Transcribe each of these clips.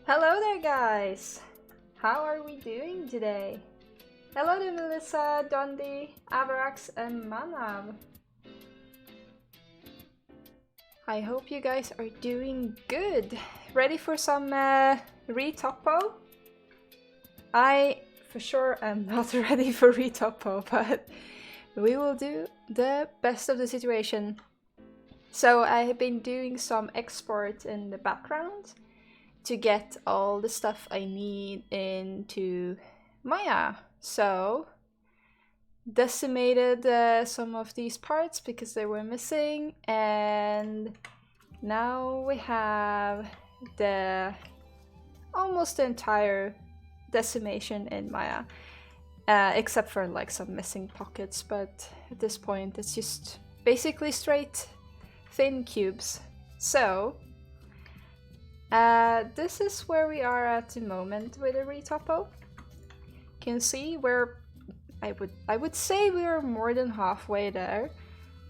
Hello there, guys! How are we doing today? Hello to Melissa, Dondi, Avarax, and Manav. I hope you guys are doing good. Ready for some retopo? I for sure am not ready for retopo, but we will do the best of the situation. So I have been doing some export in the background to get all the stuff I need into Maya. So decimated some of these parts because they were missing, and now we have the almost the entire decimation in Maya, except for like some missing pockets, but at this point it's just basically straight thin cubes. So this is where we are at the moment with the retopo. You can see we're I would say we are more than halfway there,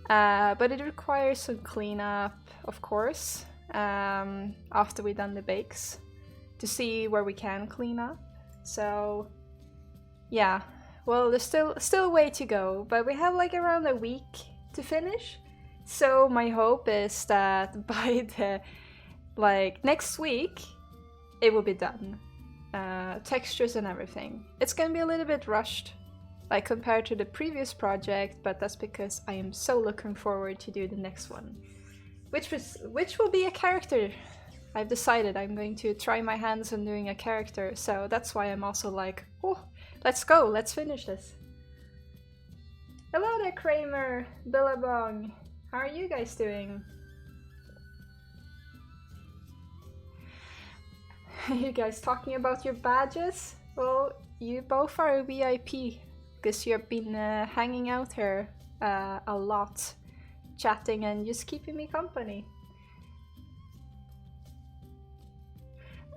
but it requires some cleanup, of course, after we've done the bakes, to see where we can clean up. So yeah, well, there's still a way to go, but we have like around a week to finish. So my hope is that by the next week it will be done. Textures and everything. It's gonna be a little bit rushed, like compared to the previous project, but that's because I am so looking forward to do the next one, which will be a character. I've decided I'm going to try my hands on doing a character, so that's why I'm also like, oh, let's go, let's finish this. Hello there, Kramer, Billabong. How are you guys doing? You guys talking about your badges? Well, you both are a VIP because you've been hanging out here a lot, chatting and just keeping me company.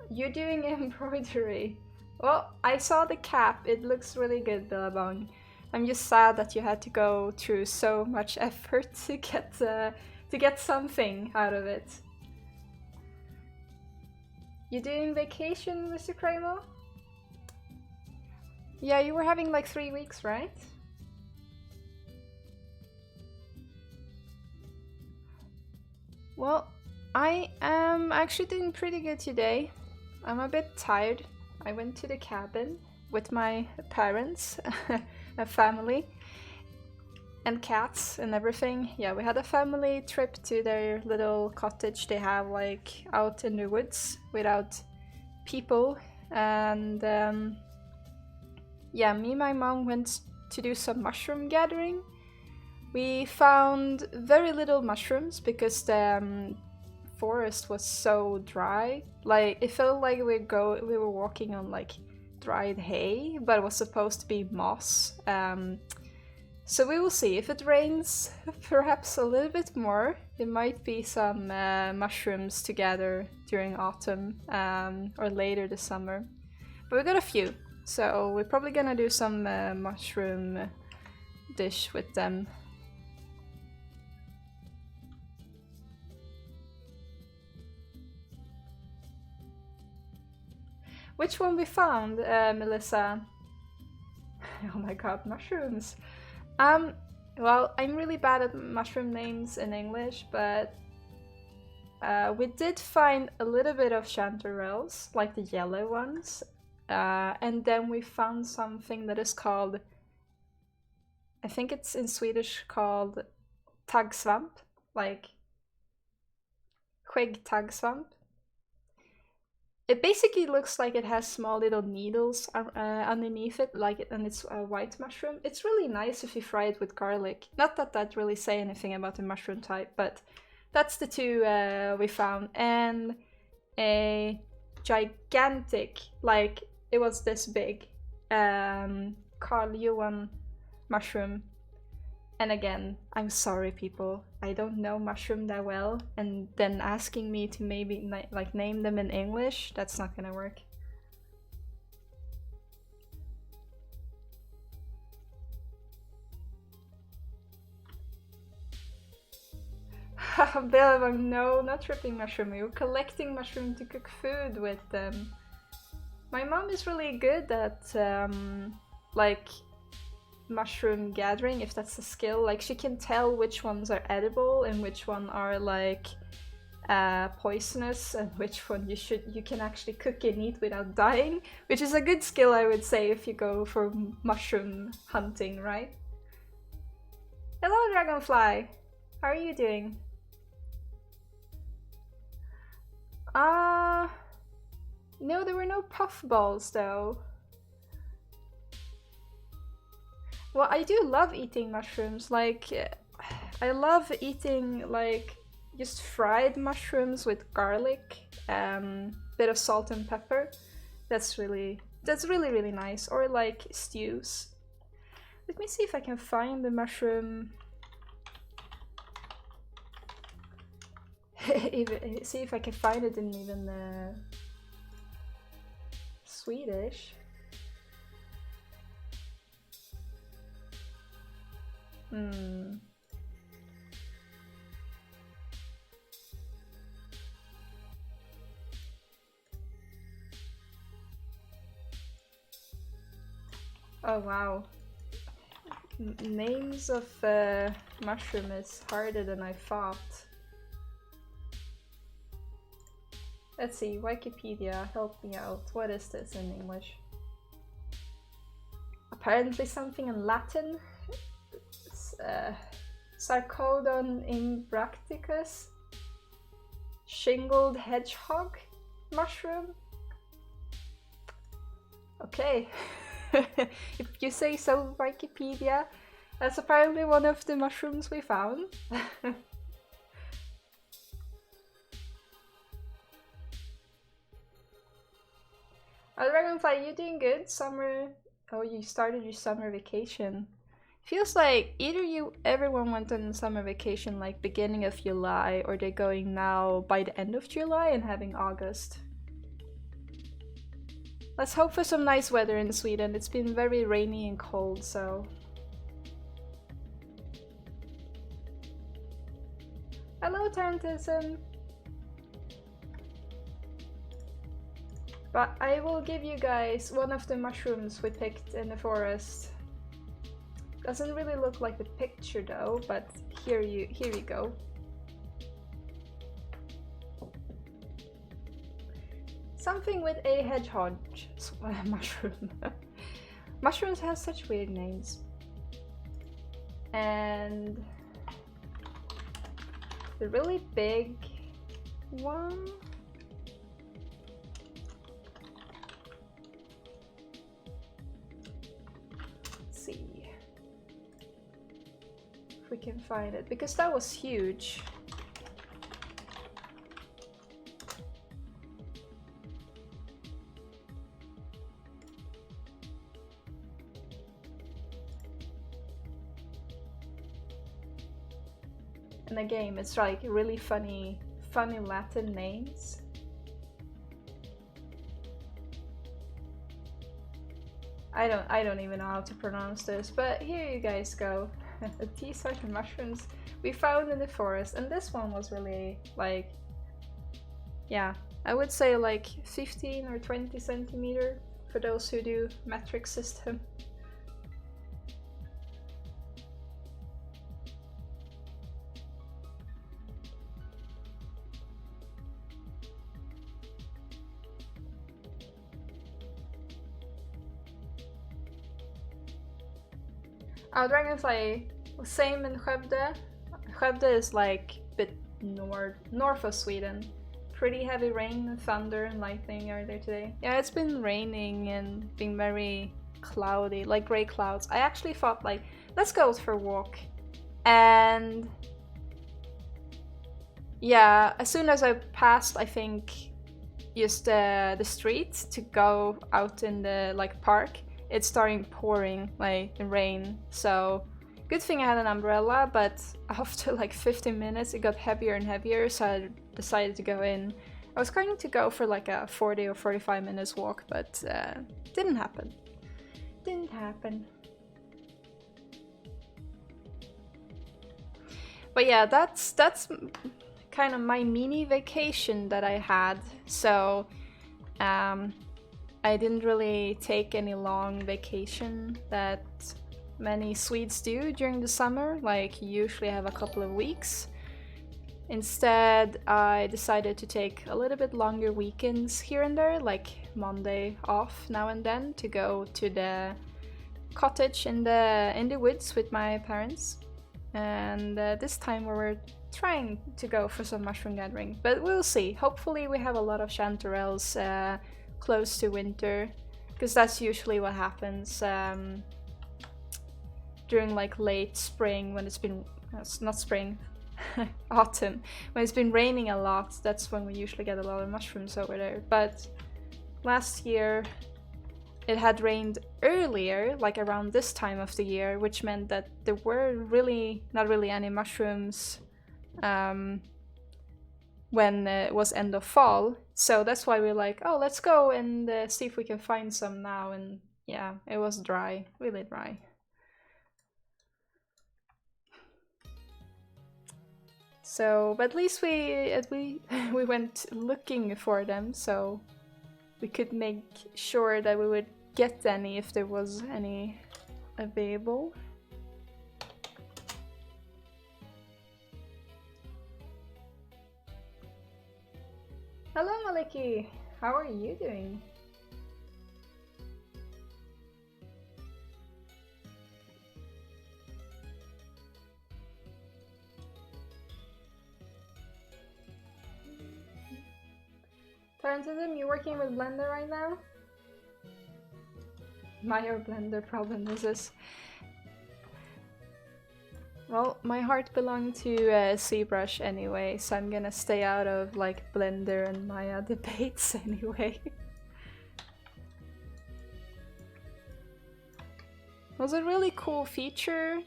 You're doing embroidery. Well, I saw the cap. It looks really good, Billabong. I'm just sad that you had to go through so much effort to get something out of it. You doing vacation, Mr. Kramer? Yeah, you were having like 3 weeks, right? Well, I am actually doing pretty good today. I'm a bit tired. I went to the cabin with my parents, a family, and cats and everything. Yeah, we had a family trip to their little cottage they have like out in the woods without people, and yeah, me and my mom went to do some mushroom gathering. We found very little mushrooms because the forest was so dry. Like, it felt like we were walking on like dried hay, but it was supposed to be moss. So we will see. If it rains perhaps a little bit more, there might be some mushrooms to gather during autumn or later this summer. But we got a few, so we're probably gonna do some mushroom dish with them. Which one we found, Melissa? Oh my god, mushrooms! Well, I'm really bad at mushroom names in English, but we did find a little bit of chanterelles, like the yellow ones, and then we found something that is called, I think it's in Swedish called taggsvamp, like skäggtaggsvamp. It basically looks like it has small little needles underneath it, and it's a white mushroom. It's really nice if you fry it with garlic. Not that that really say anything about the mushroom type, but that's the two we found. And a gigantic, like it was this big, Carl Johan mushroom. And again, I'm sorry people, I don't know mushroom that well, and then asking me to maybe like name them in English, that's not gonna work. Bill, no, not tripping mushroom. You're collecting mushroom to cook food with them. My mom is really good at like mushroom gathering, if that's a skill. Like she can tell which ones are edible and which one are like poisonous, and which one you can actually cook and eat without dying, which is a good skill, I would say, if you go for mushroom hunting, right? Hello, Dragonfly! How are you doing? No, there were no puffballs though. Well, I do love eating mushrooms. Like, I love eating like just fried mushrooms with garlic, bit of salt and pepper. That's really really nice. Or like stews. Let me see if I can find the mushroom. See if I can find it in even Swedish. Oh wow. Names of mushroom is harder than I thought. Let's see, Wikipedia, help me out. What is this in English? Apparently something in Latin. It's, Sarcodon imbracticus. Shingled hedgehog mushroom. Okay. If you say so, Wikipedia. That's apparently one of the mushrooms we found. Oh, Dragonfly, you doing good? Summer... Oh, you started your summer vacation. Feels like either everyone went on summer vacation like beginning of July, or they're going now by the end of July and having August. Let's hope for some nice weather in Sweden. It's been very rainy and cold, so... Hello, Tarantism! But I will give you guys one of the mushrooms we picked in the forest. Doesn't really look like the picture though, but here you go. Something with a hedgehog mushroom. Mushrooms have such weird names. And the really big one. Let's see if we can find it, because that was huge. In the game, it's like really funny Latin names. I don't even know how to pronounce this, but here you guys go. These are the mushrooms we found in the forest, and this one was really like, yeah, I would say like 15 or 20 centimeter for those who do metric system. Oh, Dragonfly, same in Skövde. Skövde is like a bit north of Sweden. Pretty heavy rain and thunder and lightning are there today. Yeah, it's been raining and being very cloudy, like gray clouds. I actually thought like, let's go for a walk. And yeah, as soon as I passed, I think, just the street to go out in the like park, it's starting pouring like rain. So good thing I had an umbrella, but after like 15 minutes it got heavier and heavier, so I decided to go in. I was going to go for like a 40 or 45 minutes walk, but didn't happen. But yeah, that's kind of my mini vacation that I had. So I didn't really take any long vacation that many Swedes do during the summer, like you usually have a couple of weeks. Instead, I decided to take a little bit longer weekends here and there, like Monday off now and then, to go to the cottage in the woods with my parents. And this time we were trying to go for some mushroom gathering, but we'll see. Hopefully we have a lot of chanterelles close to winter, because that's usually what happens during like late spring when it's been, not spring, autumn, when it's been raining a lot. That's when we usually get a lot of mushrooms over there. But last year it had rained earlier, like around this time of the year, which meant that there were really not really any mushrooms when it was end of fall. So that's why we're like, oh, let's go and see if we can find some now. And yeah, it was dry, really dry. So, but at least we went looking for them, so we could make sure that we would get any if there was any available. Hello Maliki, how are you doing? Tarantism, you working with Blender right now? My Blender problem is this. Well, my heart belonged to Zbrush anyway, so I'm gonna stay out of like Blender and Maya debates anyway. It was a really cool feature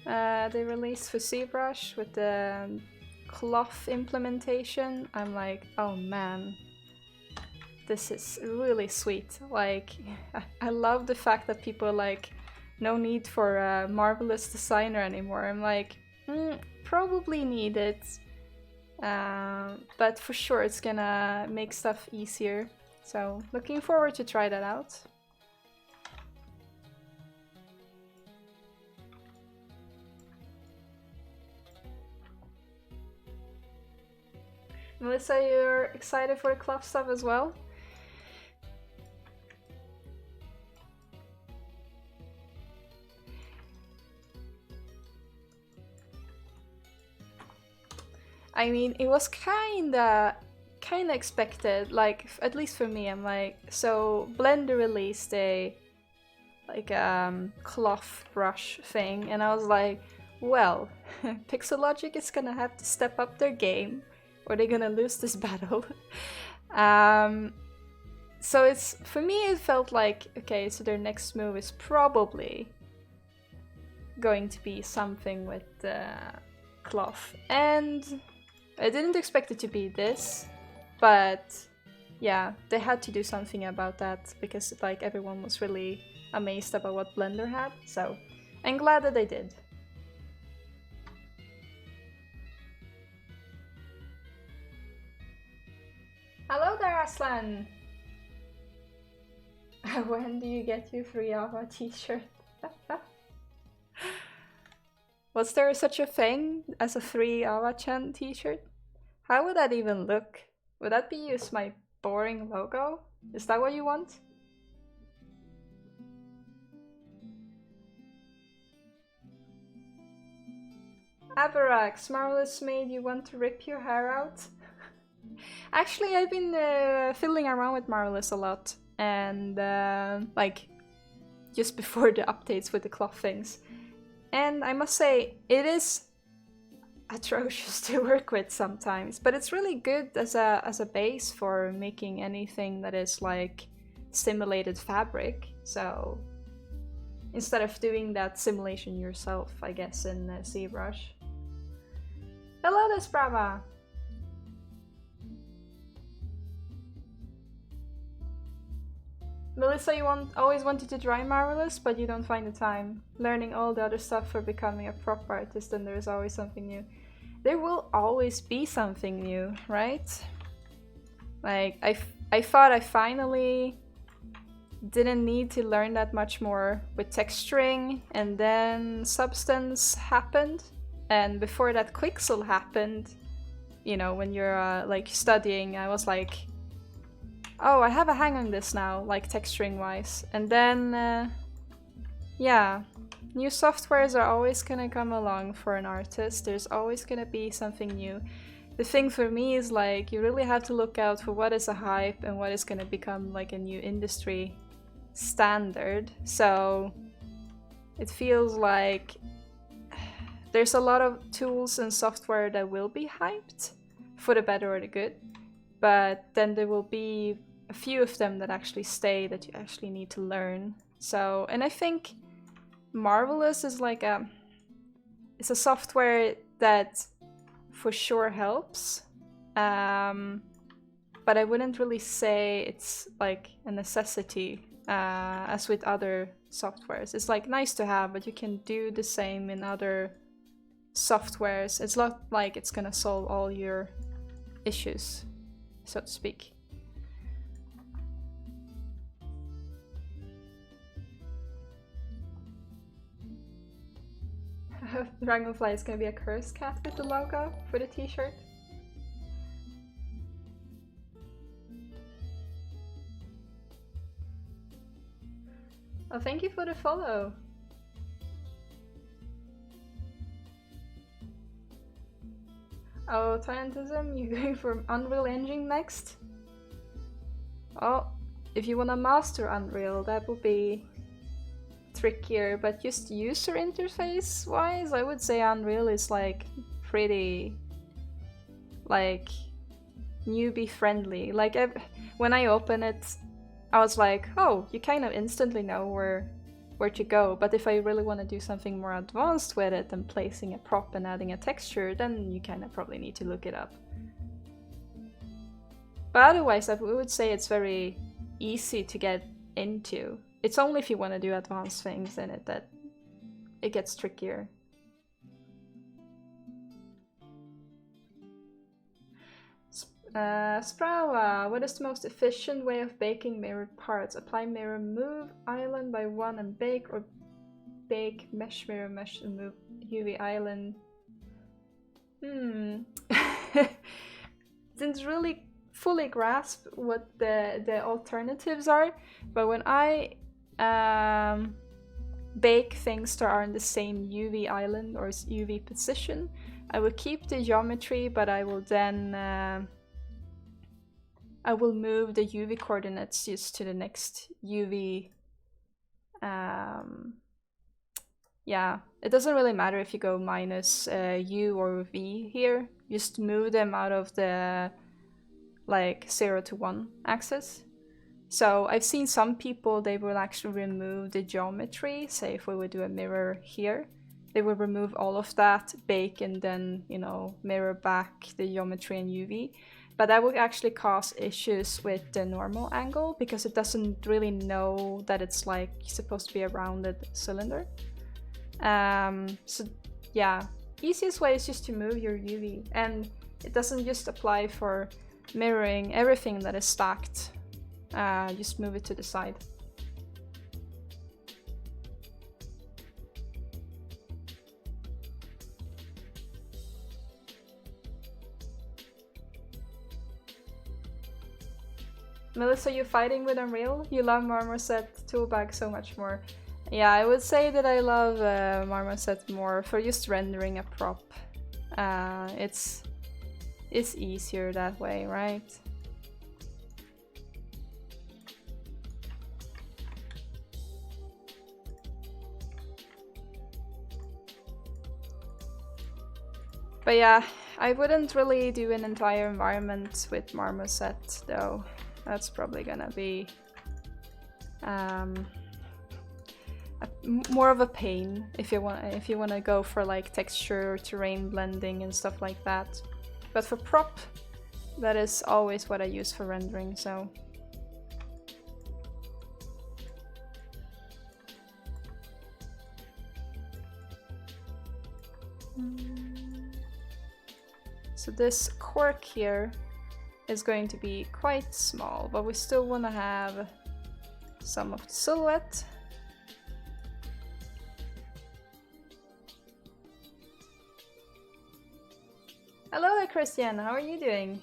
they released for Zbrush with the cloth implementation. I'm like, oh man, this is really sweet. Like, I love the fact that people are like, no need for a marvelous designer anymore. I'm like, probably need it, but for sure it's gonna make stuff easier. So looking forward to try that out. Melissa, you're excited for the cloth stuff as well? I mean, it was kinda expected, like, at least for me. I'm like, so Blender released a cloth brush thing, and I was like, well, Pixelogic is gonna have to step up their game or they're gonna lose this battle. So it's, for me it felt like, okay, so their next move is probably going to be something with cloth, and I didn't expect it to be this, but yeah, they had to do something about that because like everyone was really amazed about what Blender had, so I'm glad that they did. Hello there, Aslan! When do you get your free Ava t-shirt? Was there such a thing as a free Ava-chan t-shirt? How would that even look? Would that be just my boring logo? Is that what you want? Avarax, Marvelous made you want to rip your hair out? Actually, I've been fiddling around with Marvelous a lot, and like just before the updates with the cloth things. And I must say, it is atrocious to work with sometimes, but it's really good as a base for making anything that is like simulated fabric. So instead of doing that simulation yourself, I guess, in Zbrush. Hello there, Sprava! Melissa, you always wanted to try Marvelous, but you don't find the time. Learning all the other stuff for becoming a prop artist, and there's always something new. There will always be something new, right? Like, I thought I finally didn't need to learn that much more with texturing, and then Substance happened. And before that Quixel happened, you know, when you're like studying, I was like, oh, I have a hang on this now, like texturing wise. And then, yeah, new softwares are always gonna come along for an artist. There's always gonna be something new. The thing for me is like, you really have to look out for what is a hype and what is gonna become like a new industry standard. So it feels like there's a lot of tools and software that will be hyped, for the better or the good. But then there will be a few of them that actually stay, that you actually need to learn. So, and I think Marvelous is like it's a software that for sure helps, but I wouldn't really say it's like a necessity as with other softwares. It's like nice to have, but you can do the same in other softwares. It's not like it's gonna solve all your issues, so to speak. Dragonfly is gonna be a curse cat with the logo for the t-shirt. Oh, thank you for the follow. Oh, Tarantism, you going for Unreal Engine next? Oh, if you wanna master Unreal, that would be trickier, but just user interface wise, I would say Unreal is like pretty like newbie friendly. Like when I open it, I was like, oh, you kind of instantly know where to go. But if I really want to do something more advanced with it than placing a prop and adding a texture, then you kind of probably need to look it up. But otherwise, I would say it's very easy to get into. It's only if you want to do advanced things in it that it gets trickier. Sprawa, what is the most efficient way of baking mirrored parts? Apply mirror, move island by one and bake, or bake mesh mirror mesh and move UV island? Didn't really fully grasp what the alternatives are, but when I bake things that are in the same UV island or UV position, I will keep the geometry, but I will then I will move the UV coordinates just to the next UV. Yeah, it doesn't really matter if you go minus U or V here. Just move them out of the like 0 to 1 axis. So I've seen some people, they will actually remove the geometry. Say if we would do a mirror here, they will remove all of that, bake, and then, you know, mirror back the geometry and UV. But that would actually cause issues with the normal angle because it doesn't really know that it's like supposed to be a rounded cylinder. So yeah, easiest way is just to move your UV, and it doesn't just apply for mirroring everything that is stacked. Just move it to the side. Melissa, you fighting with Unreal? You love Marmoset Toolbag so much more. Yeah, I would say that I love Marmoset more for just rendering a prop. It's easier that way, right? But yeah, I wouldn't really do an entire environment with Marmoset though. That's probably gonna be more of a pain if you want to go for like texture or terrain blending and stuff like that. But for prop, that is always what I use for rendering, so. So this cork here is going to be quite small, but we still want to have some of the silhouette. Hello there, Christian. How are you doing?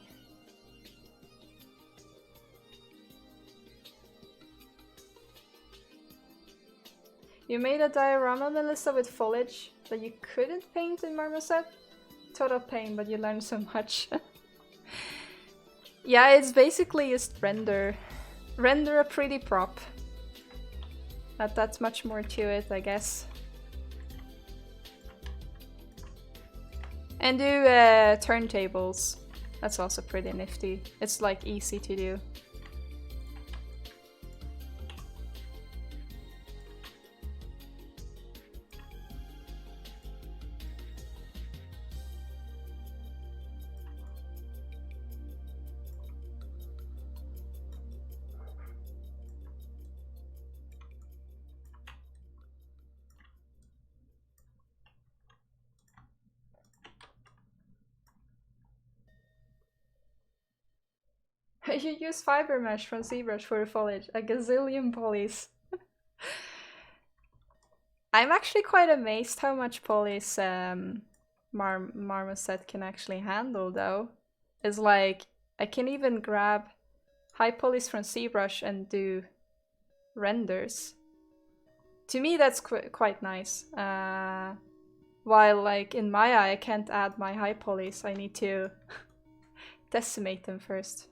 You made a diorama, Melissa, with foliage that you couldn't paint in Marmoset? Total pain, but you learned so much. Yeah, it's basically just render a pretty prop. Not that much more to it, I guess. And do turntables. That's also pretty nifty. It's like easy to do. You use fiber mesh from Zbrush for foliage, a gazillion polys. I'm actually quite amazed how much polys Marmoset can actually handle, though. It's like, I can even grab high polys from Zbrush and do renders. To me, that's quite nice. While, like, in Maya, I can't add my high polys. I need to decimate them first.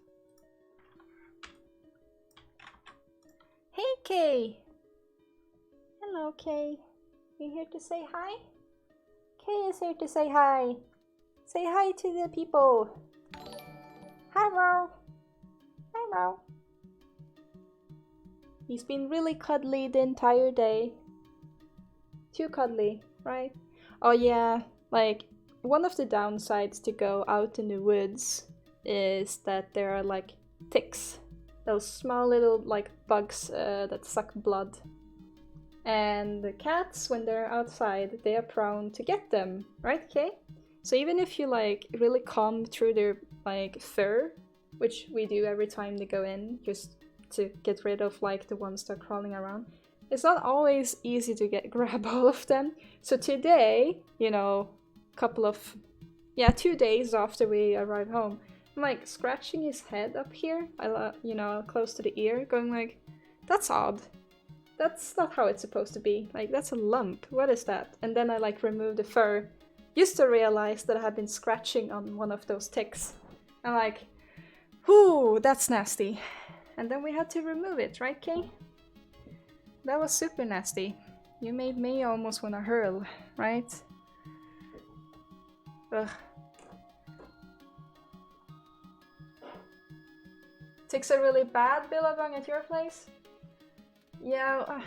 Hey, Kay! Hello, Kay. You here to say hi? Kay is here to say hi. Say hi to the people. Hi, Ro. Hi, Ro. He's been really cuddly the entire day. Too cuddly, right? Oh yeah, like, one of the downsides to go out in the woods is that there are, like, ticks. Those small little, like, bugs that suck blood. And the cats, when they're outside, they are prone to get them, right, Kay? So even if you, like, really comb through their, like, fur, which we do every time they go in, just to get rid of, like, the ones that are crawling around, it's not always easy to grab all of them. So today, you know, 2 days after we arrive home, I'm like scratching his head up here, you know, close to the ear, going like, that's odd. That's not how it's supposed to be. Like, that's a lump. What is that? And then I like remove the fur, just to realize that I had been scratching on one of those ticks. I'm like, whoo, that's nasty. And then we had to remove it, right, Kay? That was super nasty. You made me almost wanna hurl, right? Ugh. Ticks are really bad, Billabong, at your place? Yeah,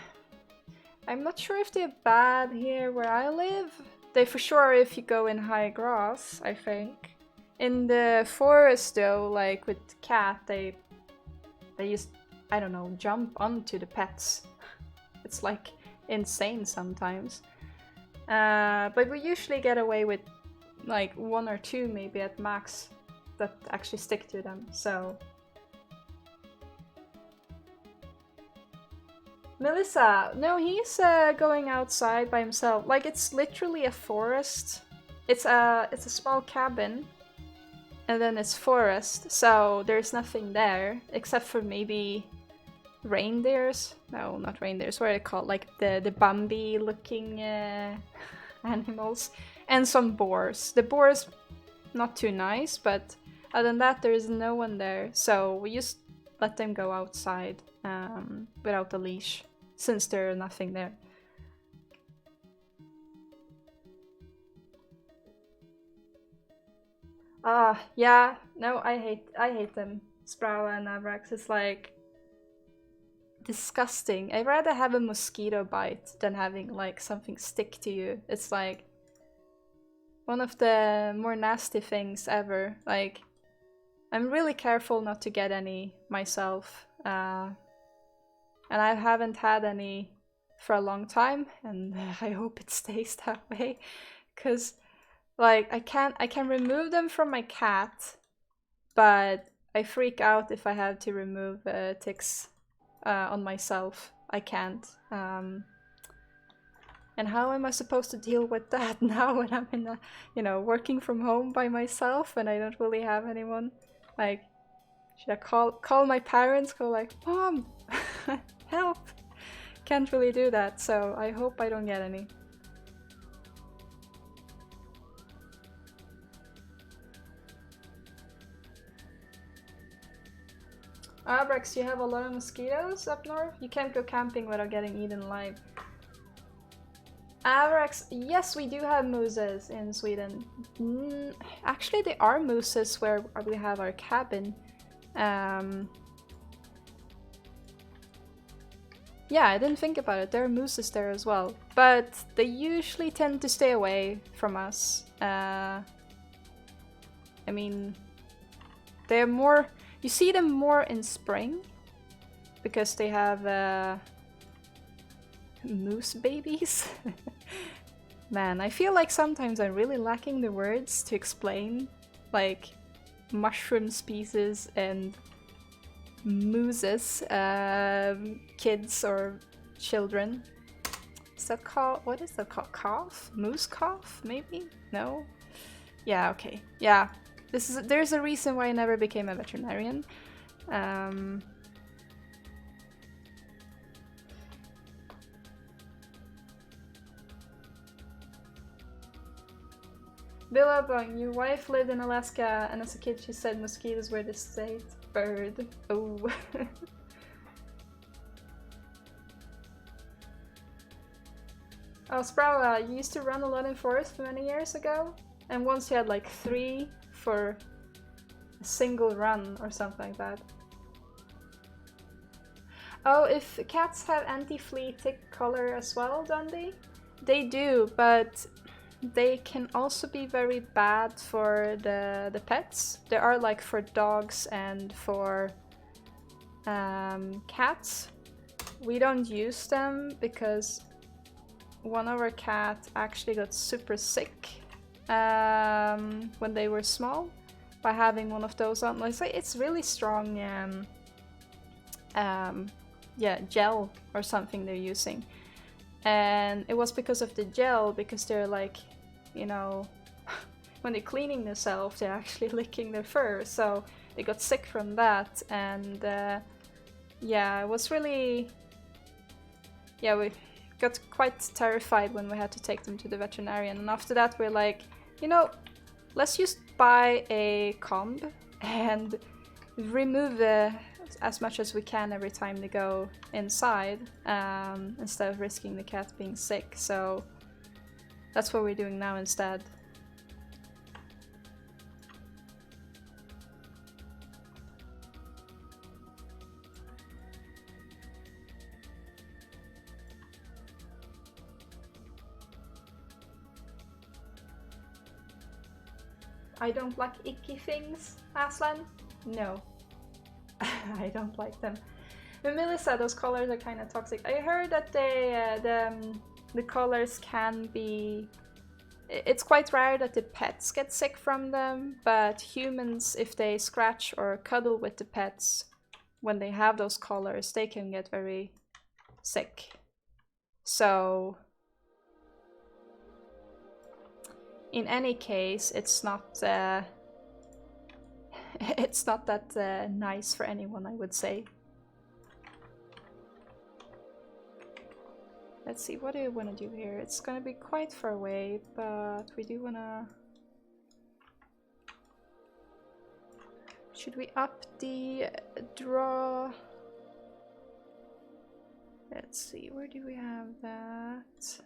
I'm not sure if they're bad here where I live. They for sure are if you go in high grass, I think. In the forest though, like with cat, they just, I don't know, jump onto the pets. It's like insane sometimes. But we usually get away with like 1 or 2 maybe at max that actually stick to them, so. Melissa, no, he's going outside by himself. Like, it's literally a forest. It's a small cabin, and then it's forest, so there's nothing there except for maybe reindeers. No, not reindeers. What are they called? Like the Bambi-looking animals, and some boars. The boars, not too nice, but other than that, there is no one there. So we just let them go outside without a leash, since there's nothing there. Yeah, no, I hate them. Sprava and Avrax. It's like disgusting. I'd rather have a mosquito bite than having like something stick to you. It's like one of the more nasty things ever. Like, I'm really careful not to get any myself. And I haven't had any for a long time, and I hope it stays that way, because Like, I can remove them from my cat, but I freak out if I have to remove ticks on myself. I can't. And how am I supposed to deal with that now when I'm in a, you know, working from home by myself and I don't really have anyone? Like, should I call my parents, go like, Mom, help? Can't really do that, so I hope I don't get any. Abrex, you have a lot of mosquitoes up north? You can't go camping without getting eaten alive. Avrax, yes, we do have mooses in Sweden. Actually, there are mooses where we have our cabin. Yeah, I didn't think about it. There are mooses there as well. But they usually tend to stay away from us. I mean, they're more... You see them more in spring. Because they have... moose babies? Man, I feel like sometimes I'm really lacking the words to explain, like, mushroom species and mooses, kids or children. Is that called, what is that called? Cough? Moose cough? Maybe? No? Yeah, okay. Yeah. There's a reason why I never became a veterinarian. Billabong, your wife lived in Alaska and as a kid she said mosquitoes were the state bird. Oh. Oh, Sproula, you used to run a lot in forest many years ago? And once you had like 3 for a single run or something like that. Oh, if cats have anti-flea tick color as well, don't they? They do, but they can also be very bad for the pets. They are like for dogs and for cats. We don't use them because one of our cats actually got super sick when they were small by having one of those on. It's really strong yeah, gel or something they're using. And it was because of the gel, because they're like, you know, when they're cleaning themselves, they're actually licking their fur. So they got sick from that. And yeah, it was really... Yeah, we got quite terrified when we had to take them to the veterinarian. And after that, we're like, you know, let's just buy a comb and remove as much as we can every time they go inside, instead of risking the cat being sick. So that's what we're doing now instead. I don't like icky things, Aslan? No. I don't like them. But Melissa, those colors are kind of toxic. I heard that the colors can be... It's quite rare that the pets get sick from them, but humans, if they scratch or cuddle with the pets when they have those colors, they can get very sick. So... in any case, it's not it's not that nice for anyone, I would say. Let's see, what do we want to do here? It's gonna be quite far away, but we do wanna... Should we up the draw? Let's see, where do we have that?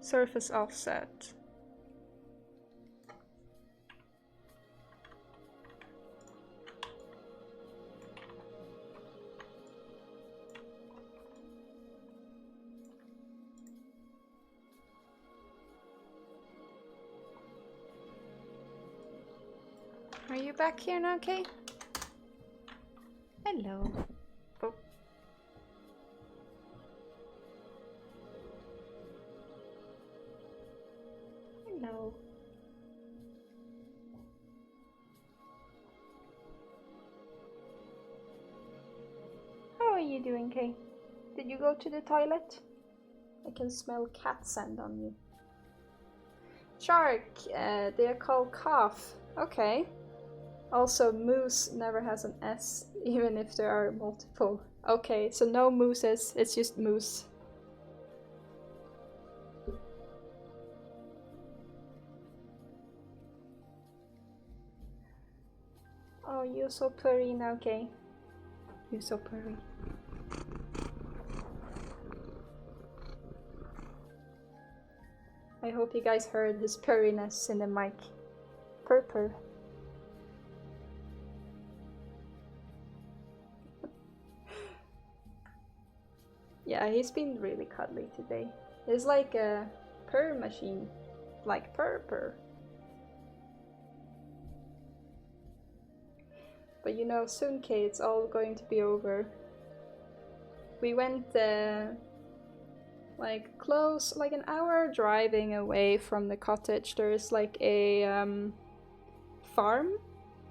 Surface offset. Are you back here now, Kay? Hello. Oh. you doing, Kay? Did you go to the toilet? I can smell cat sand on you. Shark, they are called calf. Okay. Also, moose never has an S, even if there are multiple. Okay, so no mooses, it's just moose. Oh, you're so purry now, Kay. You're so purry. I hope you guys heard his purriness in the mic. Purr. Yeah, he's been really cuddly today. He's like a purr machine. Like purr. But you know, soon, Kay, it's all going to be over. We went like close, like an hour driving away from the cottage. There's like a farm,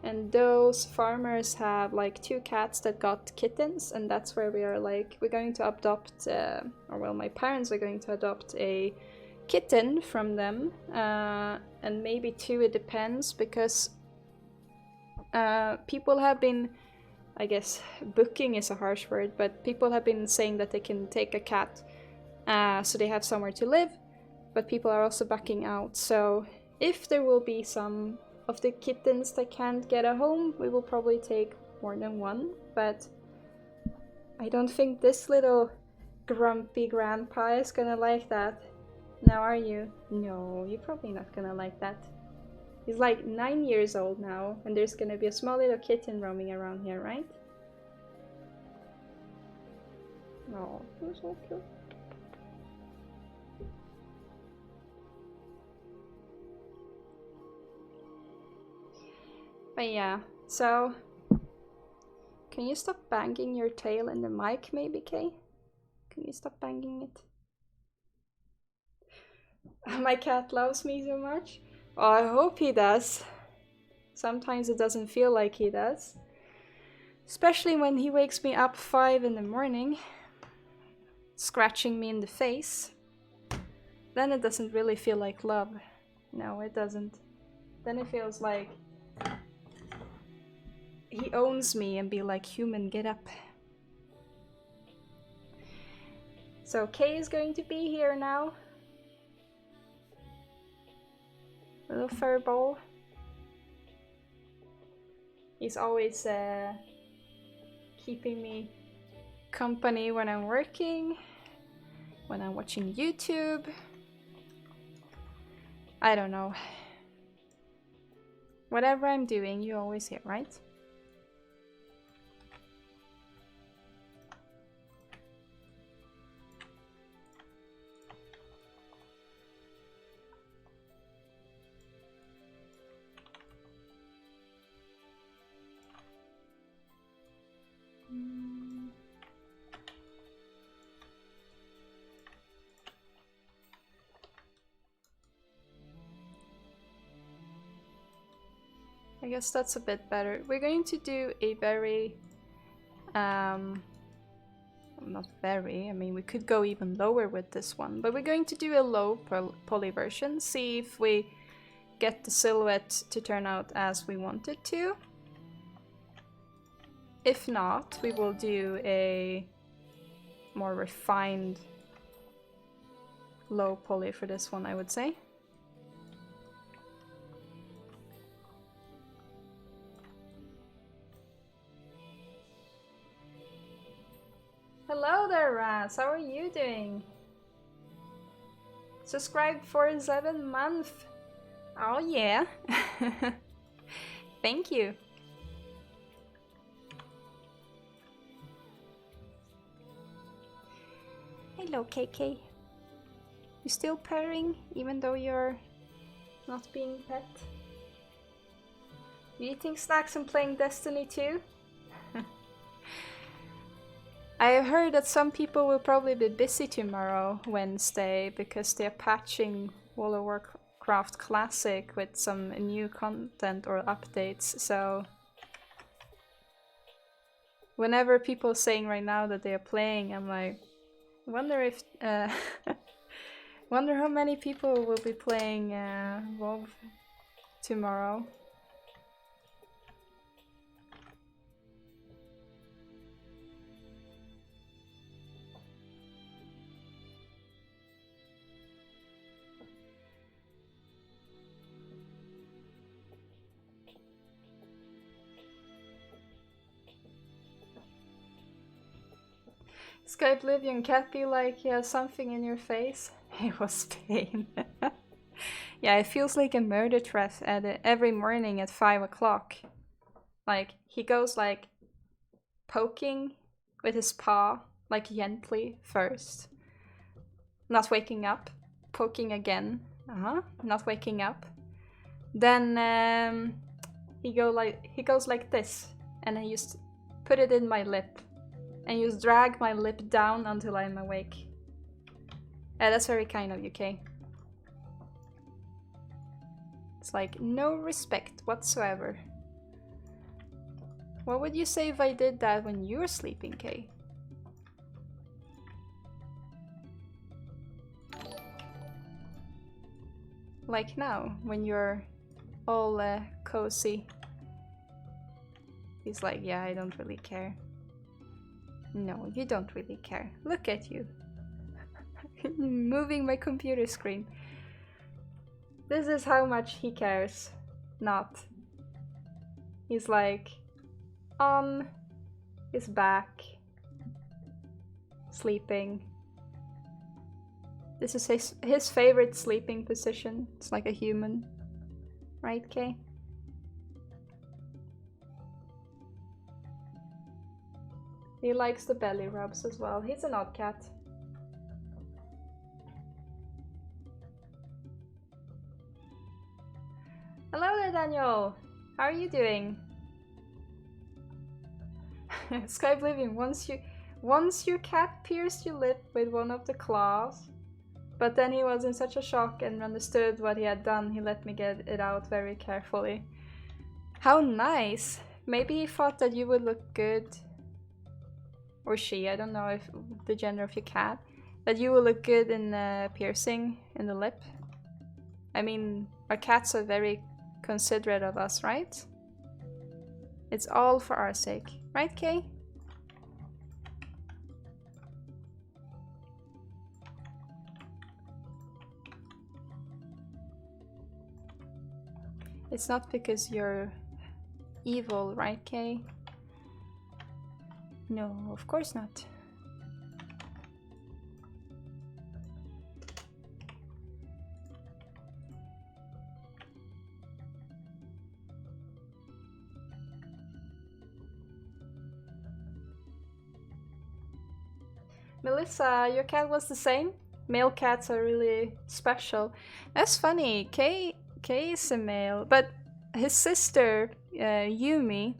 and those farmers have like 2 cats that got kittens, and that's where we are like, we're going to adopt, or well, my parents are going to adopt a kitten from them, and maybe 2, it depends, because people have been, I guess booking is a harsh word, but people have been saying that they can take a cat so they have somewhere to live, but people are also backing out. So if there will be some of the kittens that can't get a home, we will probably take more than 1, but I don't think this little grumpy grandpa is gonna like that. Now, are you? No, you're probably not gonna like that. He's like 9 years old now, and there's gonna be a small little kitten roaming around here, right? Oh, you're so cute. But yeah, so can you stop banging your tail in the mic maybe, Kay? Can you stop banging it? My cat loves me so much. Oh, I hope he does. Sometimes it doesn't feel like he does. Especially when he wakes me up 5 in the morning, scratching me in the face. Then it doesn't really feel like love. No, it doesn't. Then it feels like he owns me and be like, human, get up. So Kay is going to be here now. Little fur ball. He's always keeping me company when I'm working, when I'm watching YouTube. I don't know. Whatever I'm doing, you're always here, right? I guess that's a bit better. We're going to do a very, not very, I mean we could go even lower with this one, but we're going to do a low poly version, see if we get the silhouette to turn out as we want it to. If not, we will do a more refined low poly for this one, I would say. Hello there, Raz. How are you doing? Subscribed for 7 months. Oh yeah. Thank you. Hello, KK. You still purring even though you're not being pet? You eating snacks and playing Destiny too? I have heard that some people will probably be busy tomorrow, Wednesday, because they're patching World of Warcraft Classic with some new content or updates, so... Whenever people are saying right now that they are playing, I'm like, wonder if wonder how many people will be playing WoW tomorrow. Skype Livian can't be like, yeah, something in your face. It was pain. Yeah, it feels like a murder threat every morning at 5 o'clock. Like, he goes like poking with his paw, like gently first. Not waking up. Poking again. Not waking up. Then he goes like this, and I just put it in my lip. And you drag my lip down until I'm awake. That's very kind of you, Kay. It's like no respect whatsoever. What would you say if I did that when you're sleeping, Kay? Like now, when you're all cozy. He's like, yeah, I don't really care. No, you don't really care. Look at you. Moving my computer screen. This is how much he cares. Not. He's like on his back, sleeping. This is his favorite sleeping position. It's like a human. Right, Kay? He likes the belly rubs as well. He's an odd cat. Hello there, Daniel! How are you doing? Skype Living, once your cat pierced your lip with one of the claws, but then he was in such a shock and understood what he had done, he let me get it out very carefully. How nice! Maybe he thought that you would look good. Or she, I don't know if the gender of your cat, that you will look good in piercing in the lip. I mean, our cats are very considerate of us, right? It's all for our sake, right, Kay? It's not because you're evil, right, Kay? No, of course not. Melissa, your cat was the same? Male cats are really special. That's funny. Kay is a male, but his sister, Yumi,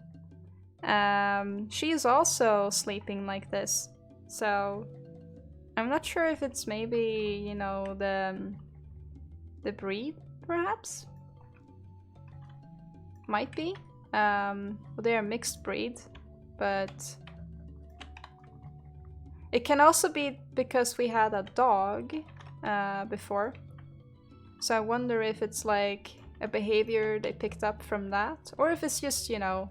she is also sleeping like this. So I'm not sure if it's maybe, you know, the breed, perhaps? Might be. Well, they're a mixed breed, but it can also be because we had a dog before. So I wonder if it's like a behavior they picked up from that, or if it's just, you know,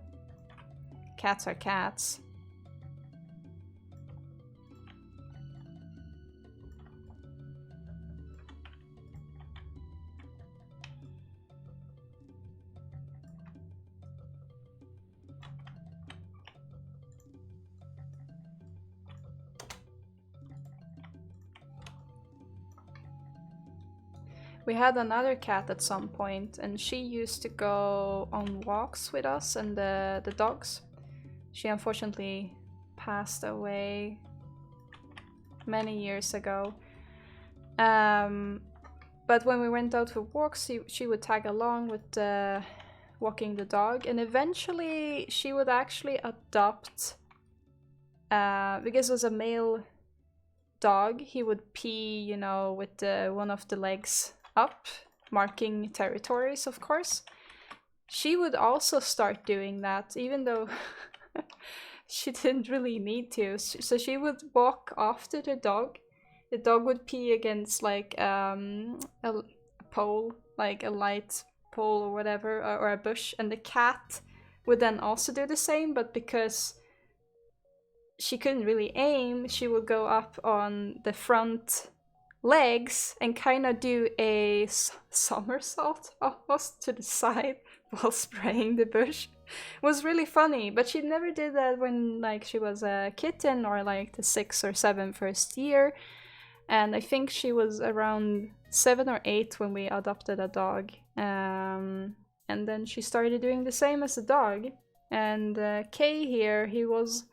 cats are cats. We had another cat at some point, and she used to go on walks with us and the dogs. She unfortunately passed away many years ago. But when we went out for walks, she would tag along with walking the dog, and eventually she would actually adopt, because it was a male dog, he would pee, you know, with one of the legs up, marking territories, of course. She would also start doing that, even though she didn't really need to. So she would walk after the dog. The dog would pee against like a pole, like a light pole or whatever, or a bush, and the cat would then also do the same, but because she couldn't really aim, she would go up on the front legs and kind of do a somersault almost to the side while spraying the bush. It was really funny, but she never did that when like she was a kitten or like the 6 or 7 first year. And I think she was around 7 or 8 when we adopted a dog. And then she started doing the same as the dog. And Kay here, he was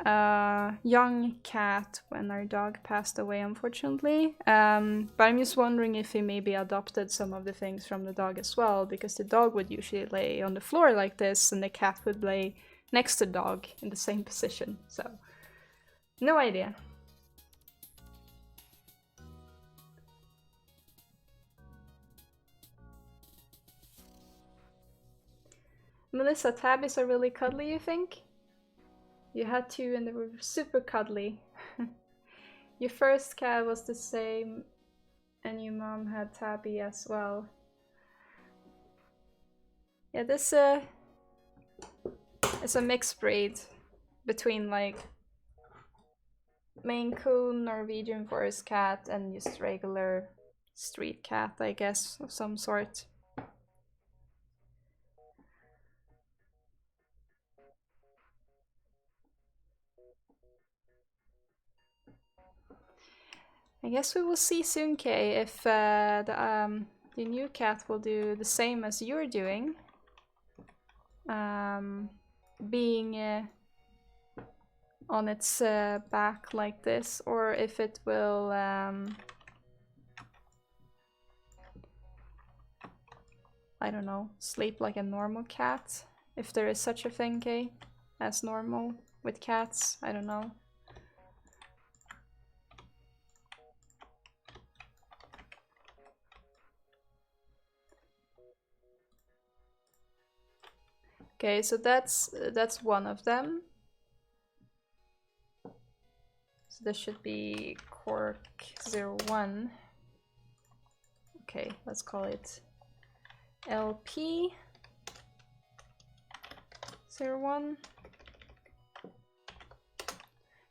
a young cat when our dog passed away, unfortunately. But I'm just wondering if he maybe adopted some of the things from the dog as well, because the dog would usually lay on the floor like this, and the cat would lay next to the dog in the same position. So, no idea. Melissa, tabbies are really cuddly, you think? You had 2 and they were super cuddly. Your first cat was the same and your mom had tabby as well. Yeah, this is a mixed breed between like Maine Coon, Norwegian forest cat, and just regular street cat, I guess, of some sort. I guess we will see soon, Kay, if the new cat will do the same as you're doing. Being on its back like this, or if it will I don't know, sleep like a normal cat, if there is such a thing, Kay, as normal with cats. I don't know. Okay, so that's one of them. So this should be Cork 01. Okay, let's call it LP 01.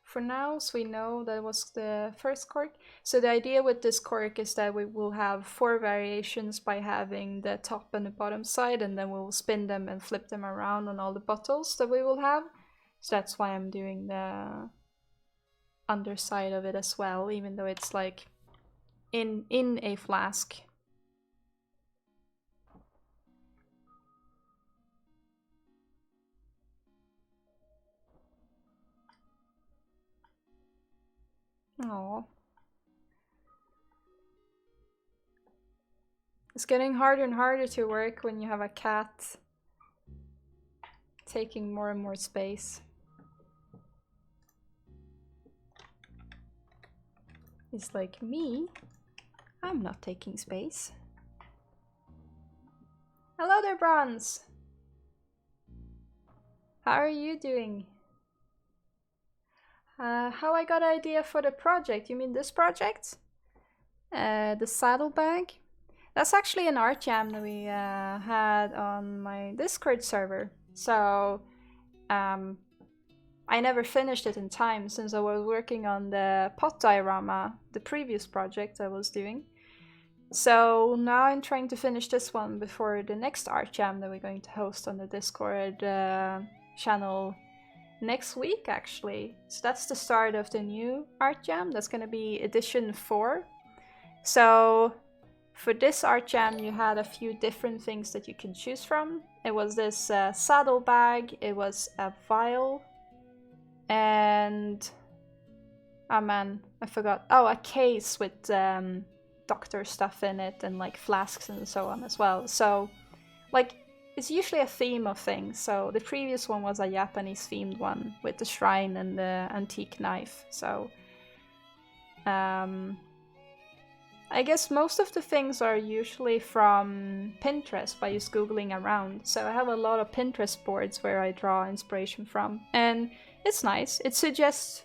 For now, so we know that was the first cork. So the idea with this cork is that we will have 4 variations by having the top and the bottom side, and then we'll spin them and flip them around on all the bottles that we will have. So that's why I'm doing the underside of it as well, even though it's like in a flask. Oh, it's getting harder and harder to work when you have a cat taking more and more space. It's like me, I'm not taking space. Hello there, Bronze! How are you doing? How I got an idea for the project? You mean this project? The Saddlebag? That's actually an art jam that we had on my Discord server. So I never finished it in time since I was working on the pot diorama, the previous project I was doing. So now I'm trying to finish this one before the next art jam that we're going to host on the Discord channel next week, actually. So that's the start of the new art jam. That's going to be edition 4. So for this art jam, you had a few different things that you can choose from. It was this saddlebag, it was a vial, and oh man, I forgot. Oh, a case with doctor stuff in it and like flasks and so on as well. So like it's usually a theme of things. So the previous one was a Japanese themed one with the shrine and the antique knife. So I guess most of the things are usually from Pinterest by just googling around. So I have a lot of Pinterest boards where I draw inspiration from. And it's nice. It suggests,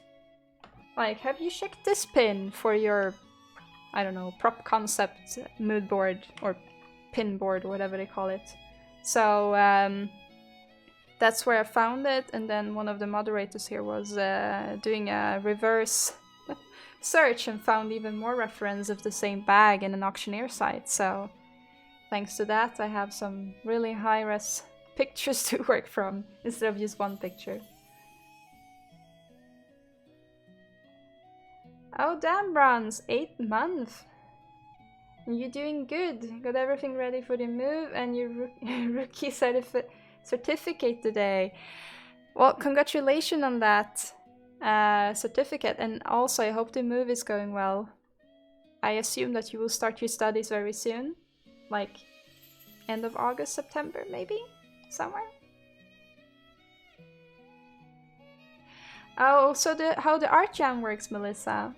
like, have you checked this pin for your, I don't know, prop concept mood board or pin board or whatever they call it. So that's where I found it. And then one of the moderators here was doing a reverse search and found even more reference of the same bag in an auctioneer site. So thanks to that, I have some really high-res pictures to work from instead of just one picture. Oh damn, Bronze, 8 months. You're doing good. Got everything ready for the move and your rookie certificate today. Well, congratulations on that. Certificate, and also I hope the move is going well. I assume that you will start your studies very soon, like end of August, September maybe, somewhere. Oh, so how the art jam works, Melissa.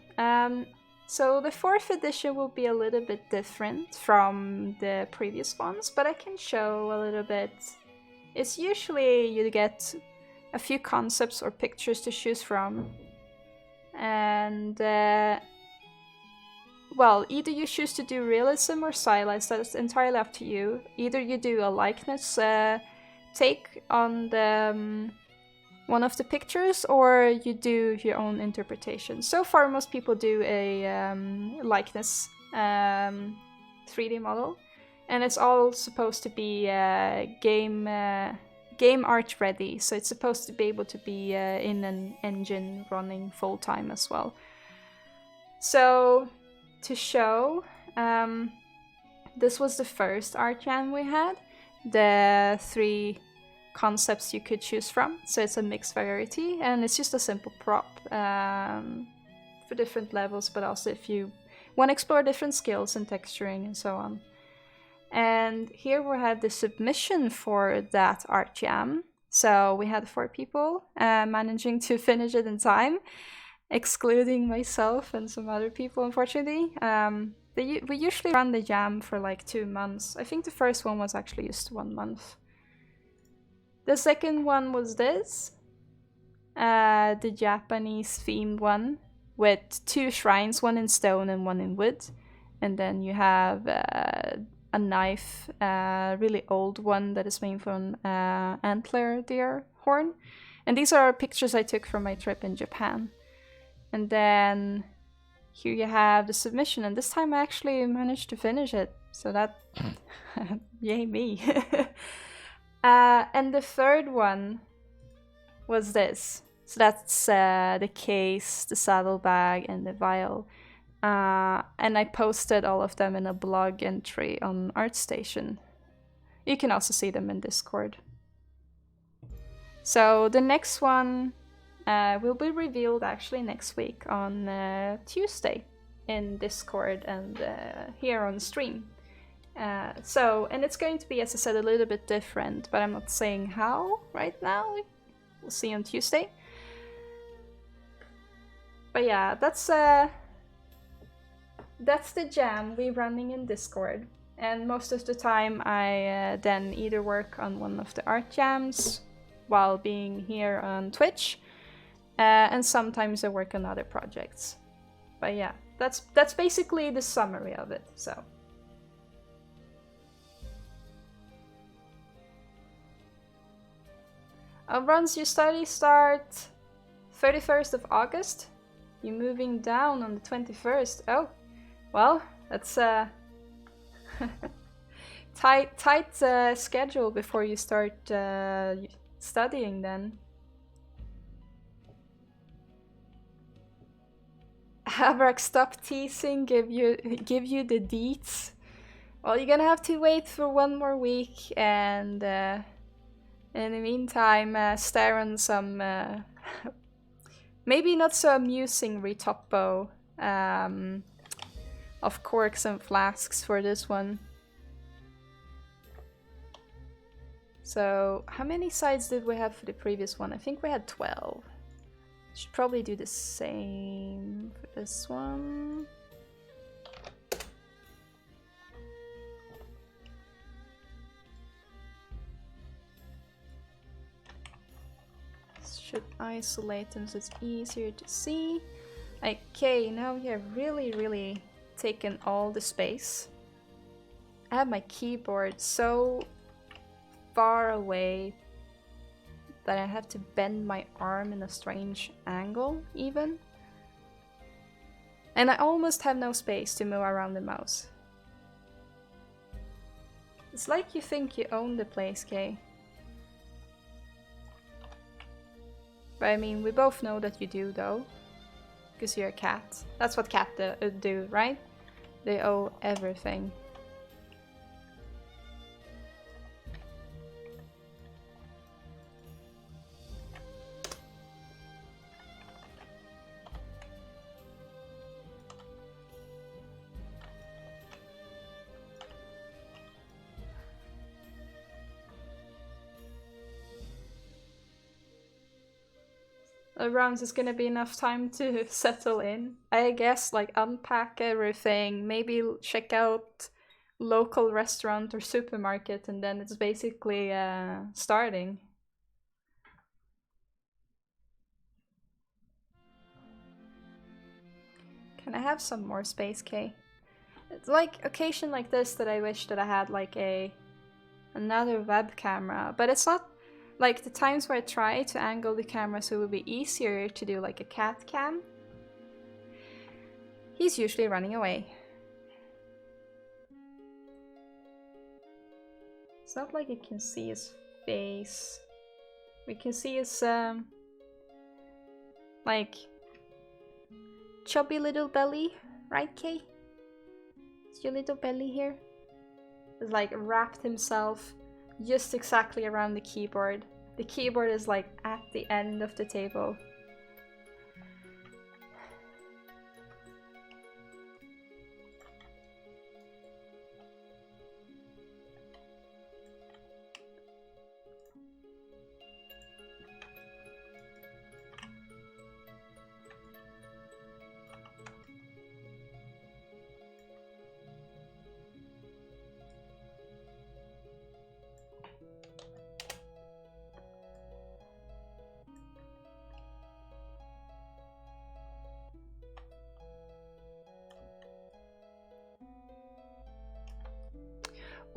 So the 4th edition will be a little bit different from the previous ones, but I can show a little bit. It's usually you get a few concepts or pictures to choose from, and well, either you choose to do realism or stylized, that's entirely up to you. Either you do a likeness take on the one of the pictures, or you do your own interpretation. So far most people do a likeness 3D model, and it's all supposed to be game art ready, so it's supposed to be able to be in an engine running full time as well. So to show, this was the first art jam we had, the 3 concepts you could choose from, so it's a mixed variety and it's just a simple prop for different levels, but also if you want to explore different skills and texturing and so on. And here we had the submission for that art jam. So we had 4 people managing to finish it in time, excluding myself and some other people, unfortunately. We usually run the jam for like 2 months. I think the first one was actually just 1 month. The second one was this, the Japanese themed one with 2 shrines, one in stone and one in wood. And then you have a knife, really old one that is made from antler deer horn. And these are pictures I took from my trip in Japan. And then here you have the submission, and this time I actually managed to finish it. So that, yay me. And the third one was this. So that's the case, the saddlebag, and the vial. And I posted all of them in a blog entry on ArtStation. You can also see them in Discord. So the next one will be revealed actually next week on Tuesday in Discord and here on stream. And it's going to be, as I said, a little bit different, but I'm not saying how right now. We'll see on Tuesday. But yeah, that's the jam we're running in Discord. And most of the time I then either work on one of the art jams while being here on Twitch, and sometimes I work on other projects. But yeah, that's basically the summary of it. So runs your study start 31st of August. You're moving down on the 21st. Oh, well, that's tight schedule before you start studying then. Havrak, stop teasing, give you the deets. Well, you're gonna have to wait for 1 more week, and in the meantime stare on some maybe not so amusing retopo of corks and flasks for this one. So how many sides did we have for the previous one? I think we had 12. Should probably do the same for this one. should isolate them so it's easier to see. Okay, now we have really taken all the space. I have my keyboard so far away that I have to bend my arm in a strange angle even. And I almost have no space to move around the mouse. It's like you think you own the place, Kay. But I mean, we both know that you do though. Because you're a cat. That's what cats do, right? They owe everything. Rounds is gonna be enough time to settle in. I guess, like, unpack everything, maybe check out local restaurant or supermarket, and then it's basically starting. Can I have some more space, Kay? It's like occasion like this that I wish that I had like another web camera, but it's not. Like, the times where I try to angle the camera so it would be easier to do like a cat cam, he's usually running away. It's not like you can see his face. We can see his, like, chubby little belly, right, Kay? Is your little belly here? He's like wrapped himself just exactly around the keyboard. The keyboard is like at the end of the table.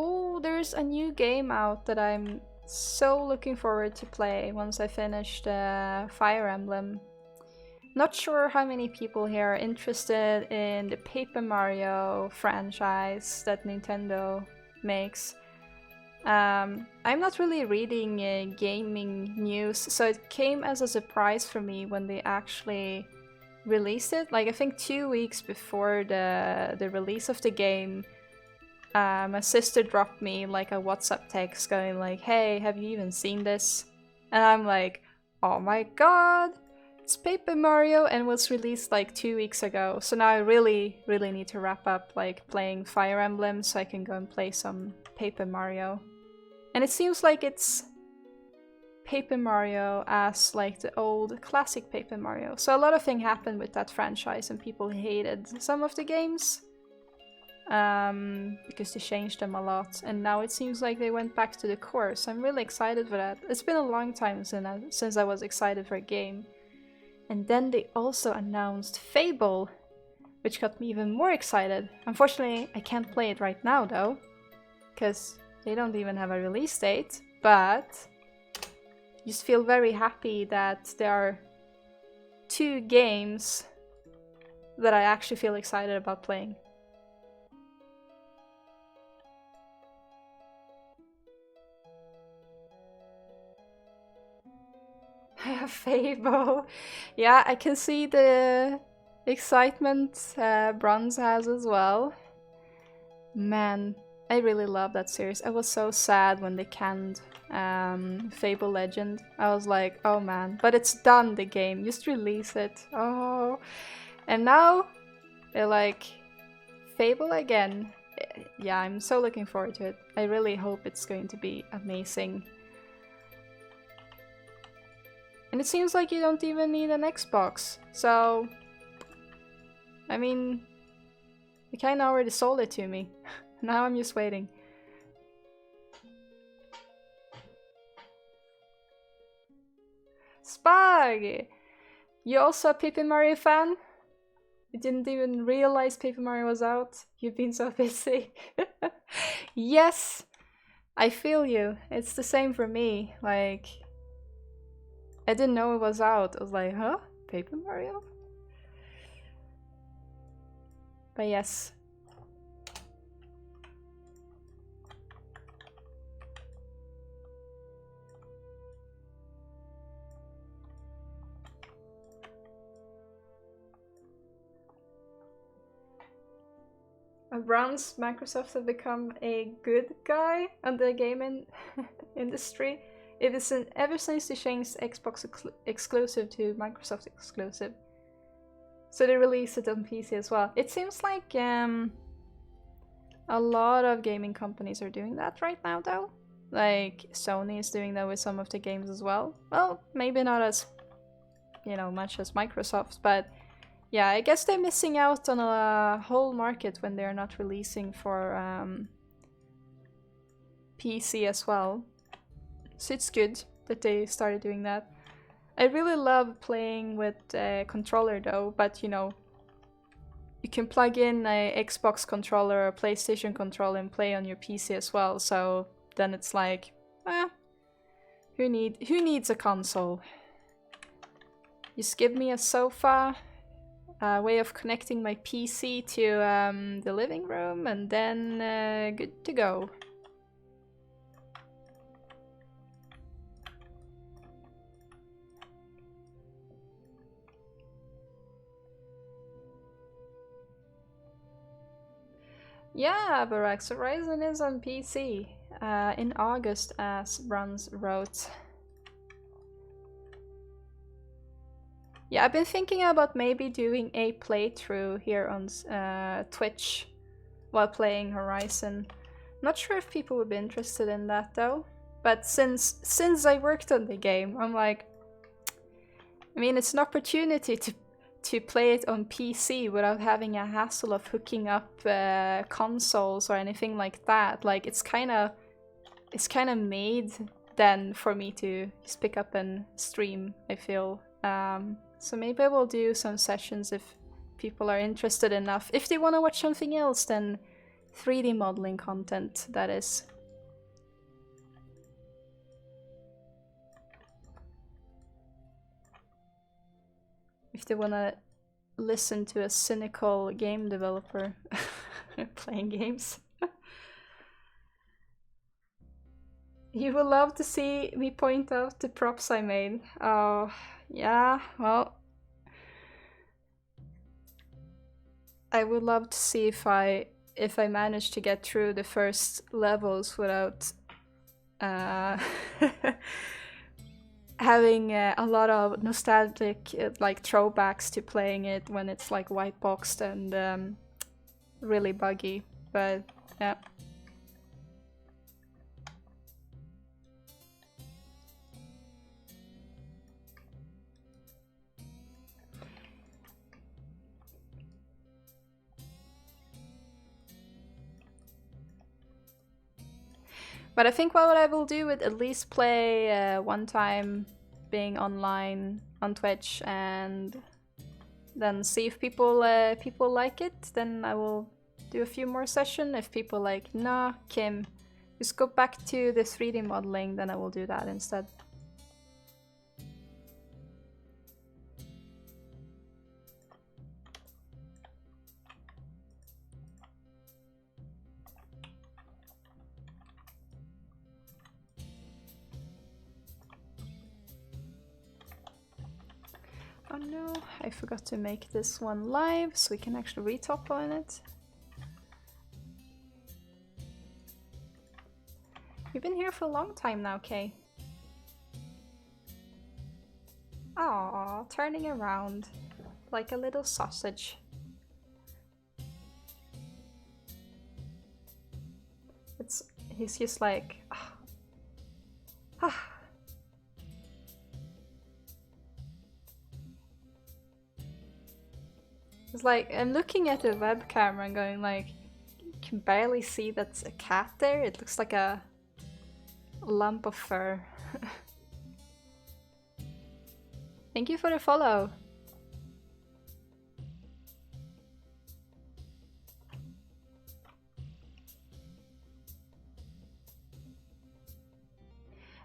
Oh, there's a new game out that I'm so looking forward to play once I finish the Fire Emblem. Not sure how many people here are interested in the Paper Mario franchise that Nintendo makes. I'm not really reading gaming news, so it came as a surprise for me when they actually released it. Like, I think 2 weeks before the release of the game, my sister dropped me like a WhatsApp text going like, hey, have you even seen this? And I'm like, oh my god, it's Paper Mario, and was released like 2 weeks ago. So now I really need to wrap up like playing Fire Emblem so I can go and play some Paper Mario. And it seems like it's Paper Mario as like the old classic Paper Mario. So a lot of things happened with that franchise and people hated some of the games. Because they changed them a lot, and now it seems like they went back to the core, so I'm really excited for that. It's been a long time since I was excited for a game. And then they also announced Fable, which got me even more excited. Unfortunately, I can't play it right now though, because they don't even have a release date, but just feel very happy that there are 2 games that I actually feel excited about playing. Fable. Yeah, I can see the excitement Bronze has as well. Man, I really love that series. I was so sad when they canned Fable Legend. I was like, oh man, but it's done, the game, just release it. Oh, and now they're like, Fable again. Yeah, I'm so looking forward to it. I really hope it's going to be amazing. And it seems like you don't even need an Xbox, so I mean, you kinda already sold it to me. Now I'm just waiting. Spag! You also a Paper Mario fan? You didn't even realize Paper Mario was out? You've been so busy. Yes! I feel you. It's the same for me. Like, I didn't know it was out. I was like, huh? Paper Mario? But yes. Once Microsoft have become a good guy on the gaming industry, it is ever since they changed Xbox exclusive to Microsoft exclusive. So they released it on PC as well. It seems like a lot of gaming companies are doing that right now though. Like Sony is doing that with some of the games as well. Well, maybe not as, you know, much as Microsoft, but yeah, I guess they're missing out on a whole market when they're not releasing for PC as well. So it's good that they started doing that. I really love playing with a controller though, but you know, you can plug in a Xbox controller or PlayStation controller and play on your PC as well, so then it's like, who needs a console? Just give me a sofa, a way of connecting my PC to the living room, and then good to go. Yeah, Barax, Horizon is on PC in August, as Bruns wrote. Yeah, I've been thinking about maybe doing a playthrough here on Twitch while playing Horizon. Not sure if people would be interested in that though, but since I worked on the game, I'm like, I mean, it's an opportunity to play it on PC without having a hassle of hooking up consoles or anything like that. Like it's kind of made then for me to just pick up and stream, I feel. So maybe I will do some sessions if people are interested enough. If they want to watch something else than 3D modeling content, that is. If they want to listen to a cynical game developer playing games. You will love to see me point out the props I made. Oh, yeah, well, I would love to see if I manage to get through the first levels without having a lot of nostalgic like throwbacks to playing it when it's like white boxed and really buggy, but yeah. But I think what I will do is at least play one time being online on Twitch and then see if people like it. Then I will do a few more sessions. If people like, nah, Kim, just go back to the 3D modeling, then I will do that instead. Oh no, I forgot to make this one live so we can actually retop on it. You've been here for a long time now, Kay. Aww, turning around like a little sausage. He's just like, ah. It's like, I'm looking at the webcam and going like, you can barely see that's a cat there. It looks like a lump of fur. Thank you for the follow.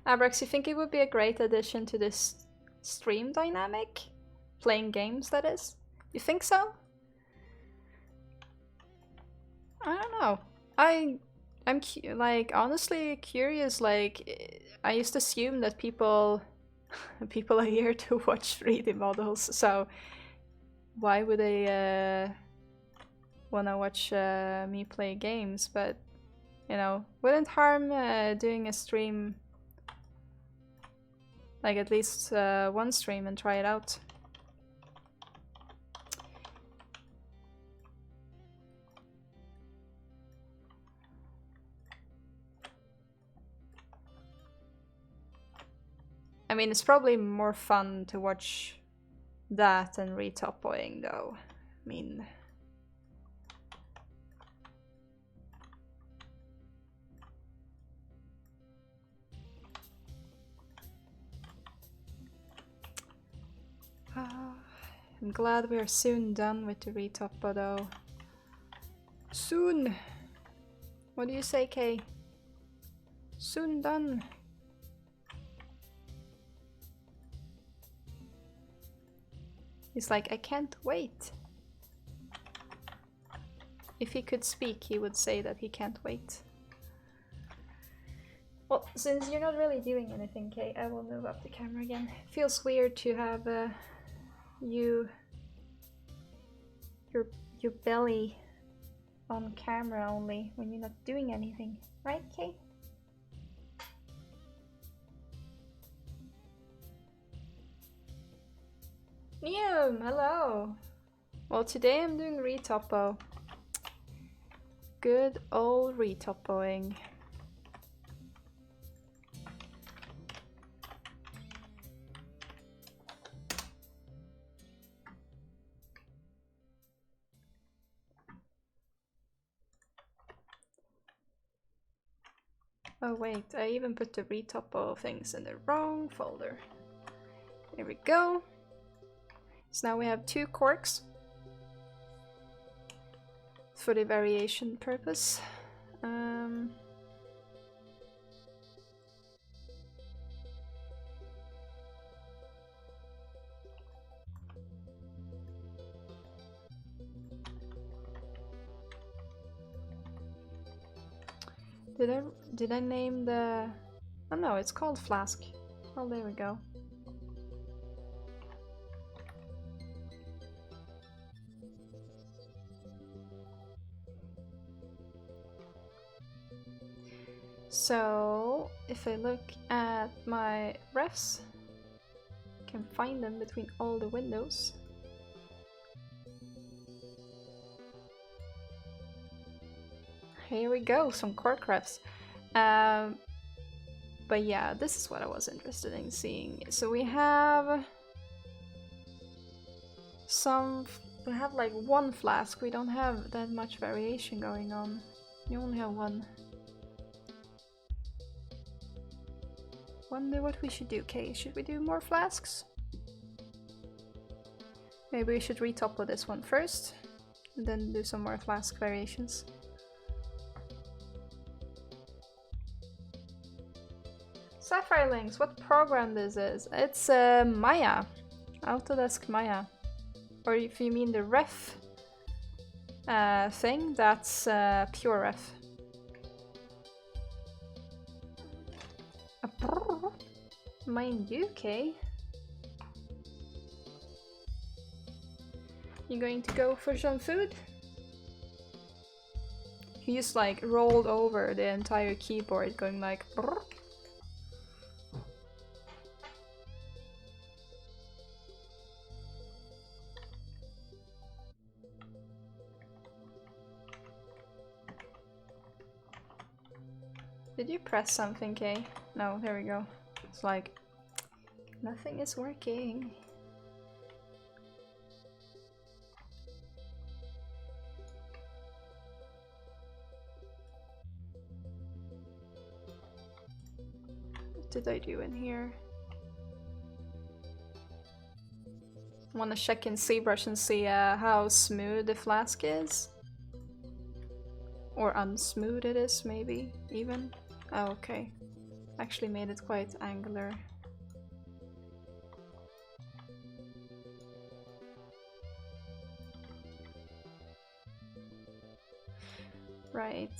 Abrax, you think it would be a great addition to this stream dynamic? Playing games, that is? You think so? I don't know. I'm like honestly curious. Like I used to assume that people are here to watch 3D models. So why would they wanna watch me play games? But you know, wouldn't harm doing a stream, like at least one stream, and try it out. I mean, it's probably more fun to watch that than retopoing, though. I mean... I'm glad we are soon done with the retopo, though. Soon! What do you say, Kay? Soon done. He's like, I can't wait. If he could speak, he would say that he can't wait. Well, since you're not really doing anything, Kay, I will move up the camera again. Feels weird to have your belly on camera only when you're not doing anything, right, Kay? Niam, hello! Well, today I'm doing retopo. Good old retopoing. Oh wait, I even put the retopo things in the wrong folder. Here we go. So now we have 2 corks for the variation purpose. Did I name the... Oh no, it's called Flask. Oh, there we go. So, if I look at my refs, I can find them between all the windows. Here we go, some cork refs. But yeah, this is what I was interested in seeing. So we have we have like 1 flask. We don't have that much variation going on. You only have 1. Wonder what we should do. Okay, should we do more flasks? Maybe we should retopo this one first, and then do some more flask variations. Sapphire Links, what program this is? It's Maya, Autodesk Maya. Or if you mean the ref thing, that's pure ref. Mind you, Kay. You going to go for some food? He's like rolled over the entire keyboard, going like brrr. Did you press something, Kay? No, there we go. It's like, nothing is working. What did I do in here? Want to check in Zbrush and see how smooth the flask is? Or unsmooth it is, maybe, even? Oh, okay. Actually made it quite angular. Right.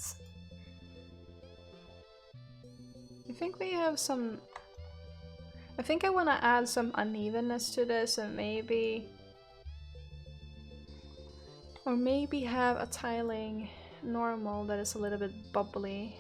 I think we have some... I think I want to add some unevenness to this and maybe... Or maybe have a tiling normal that is a little bit bubbly.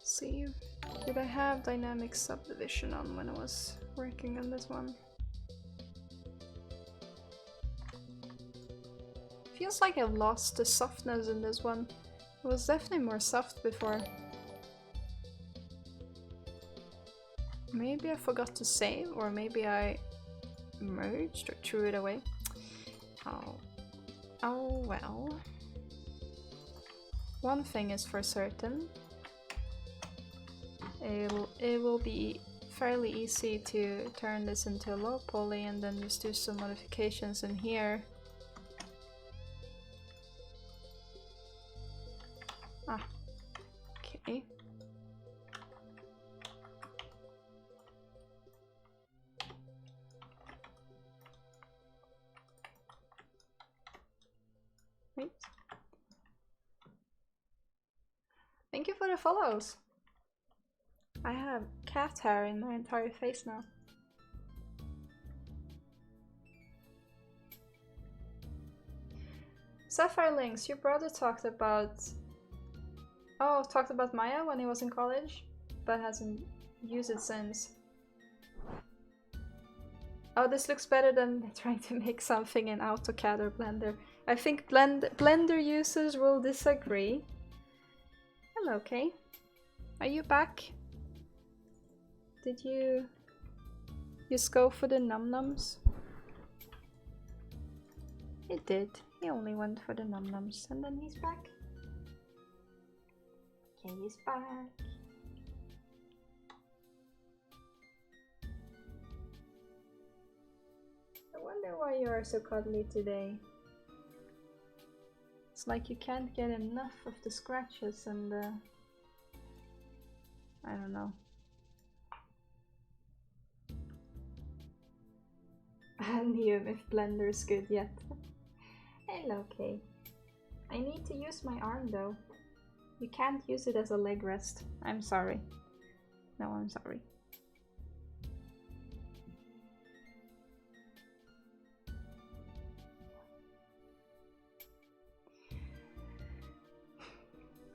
See, did I have dynamic subdivision on when I was working on this one? Feels like I've lost the softness in this one. It was definitely more soft before. Maybe I forgot to save, or maybe I merged or threw it away. Oh well. One thing is for certain. It will be fairly easy to turn this into a low poly and then just do some modifications in here. Ah, okay. Wait. Thank you for the follows. I have cat hair in my entire face now. Sapphire Links, your brother talked about... Oh, talked about Maya when he was in college, but hasn't used it since. Oh, this looks better than trying to make something in AutoCAD or Blender. I think Blender users will disagree. Hello, Kay. Are you back? Did you just go for the num-nums? He did. He only went for the num-nums and then he's back. Okay, he's back. I wonder why you are so cuddly today. It's like you can't get enough of the scratches and the... I don't know. I knew if Blender is good yet. Hello, Kay. I need to use my arm though. You can't use it as a leg rest. I'm sorry. No, I'm sorry.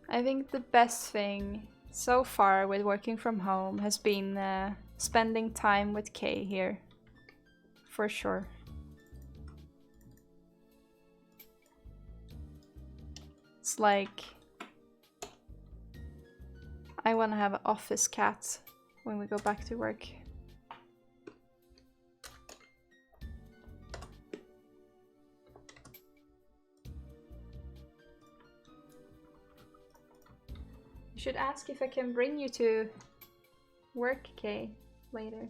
I think the best thing so far with working from home has been spending time with Kay here. For sure. It's like I want to have an office cat when we go back to work. You should ask if I can bring you to work, Kay, later.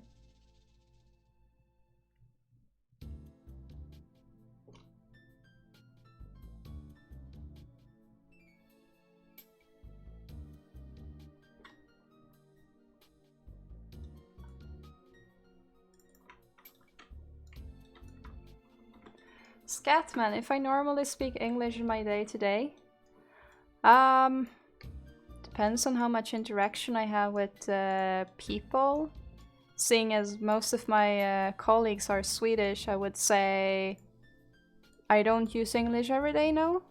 Scatman, if I normally speak English in my day-to-day, depends on how much interaction I have with people. Seeing as most of my colleagues are Swedish, I would say I don't use English every day, no?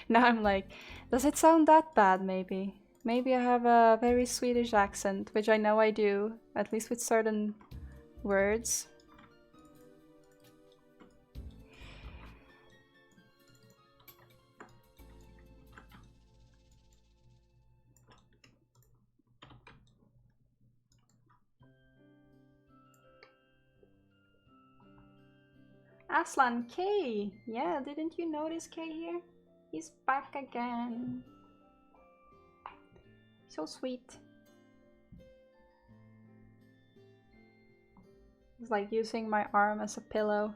Now I'm like, does it sound that bad maybe? Maybe I have a very Swedish accent, which I know I do, at least with certain words. Aslan K! Yeah, didn't you notice K here? He's back again. So sweet. It's like using my arm as a pillow.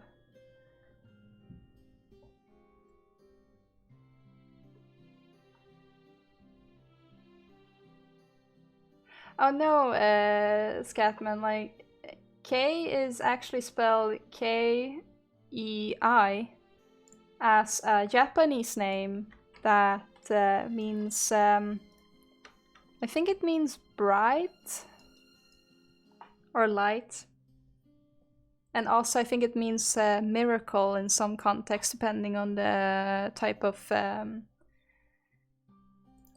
Oh no, Scatman, like, K is actually spelled K-E-I as a Japanese name that means, I think it means bright or light. And also I think it means miracle in some context, depending on the type of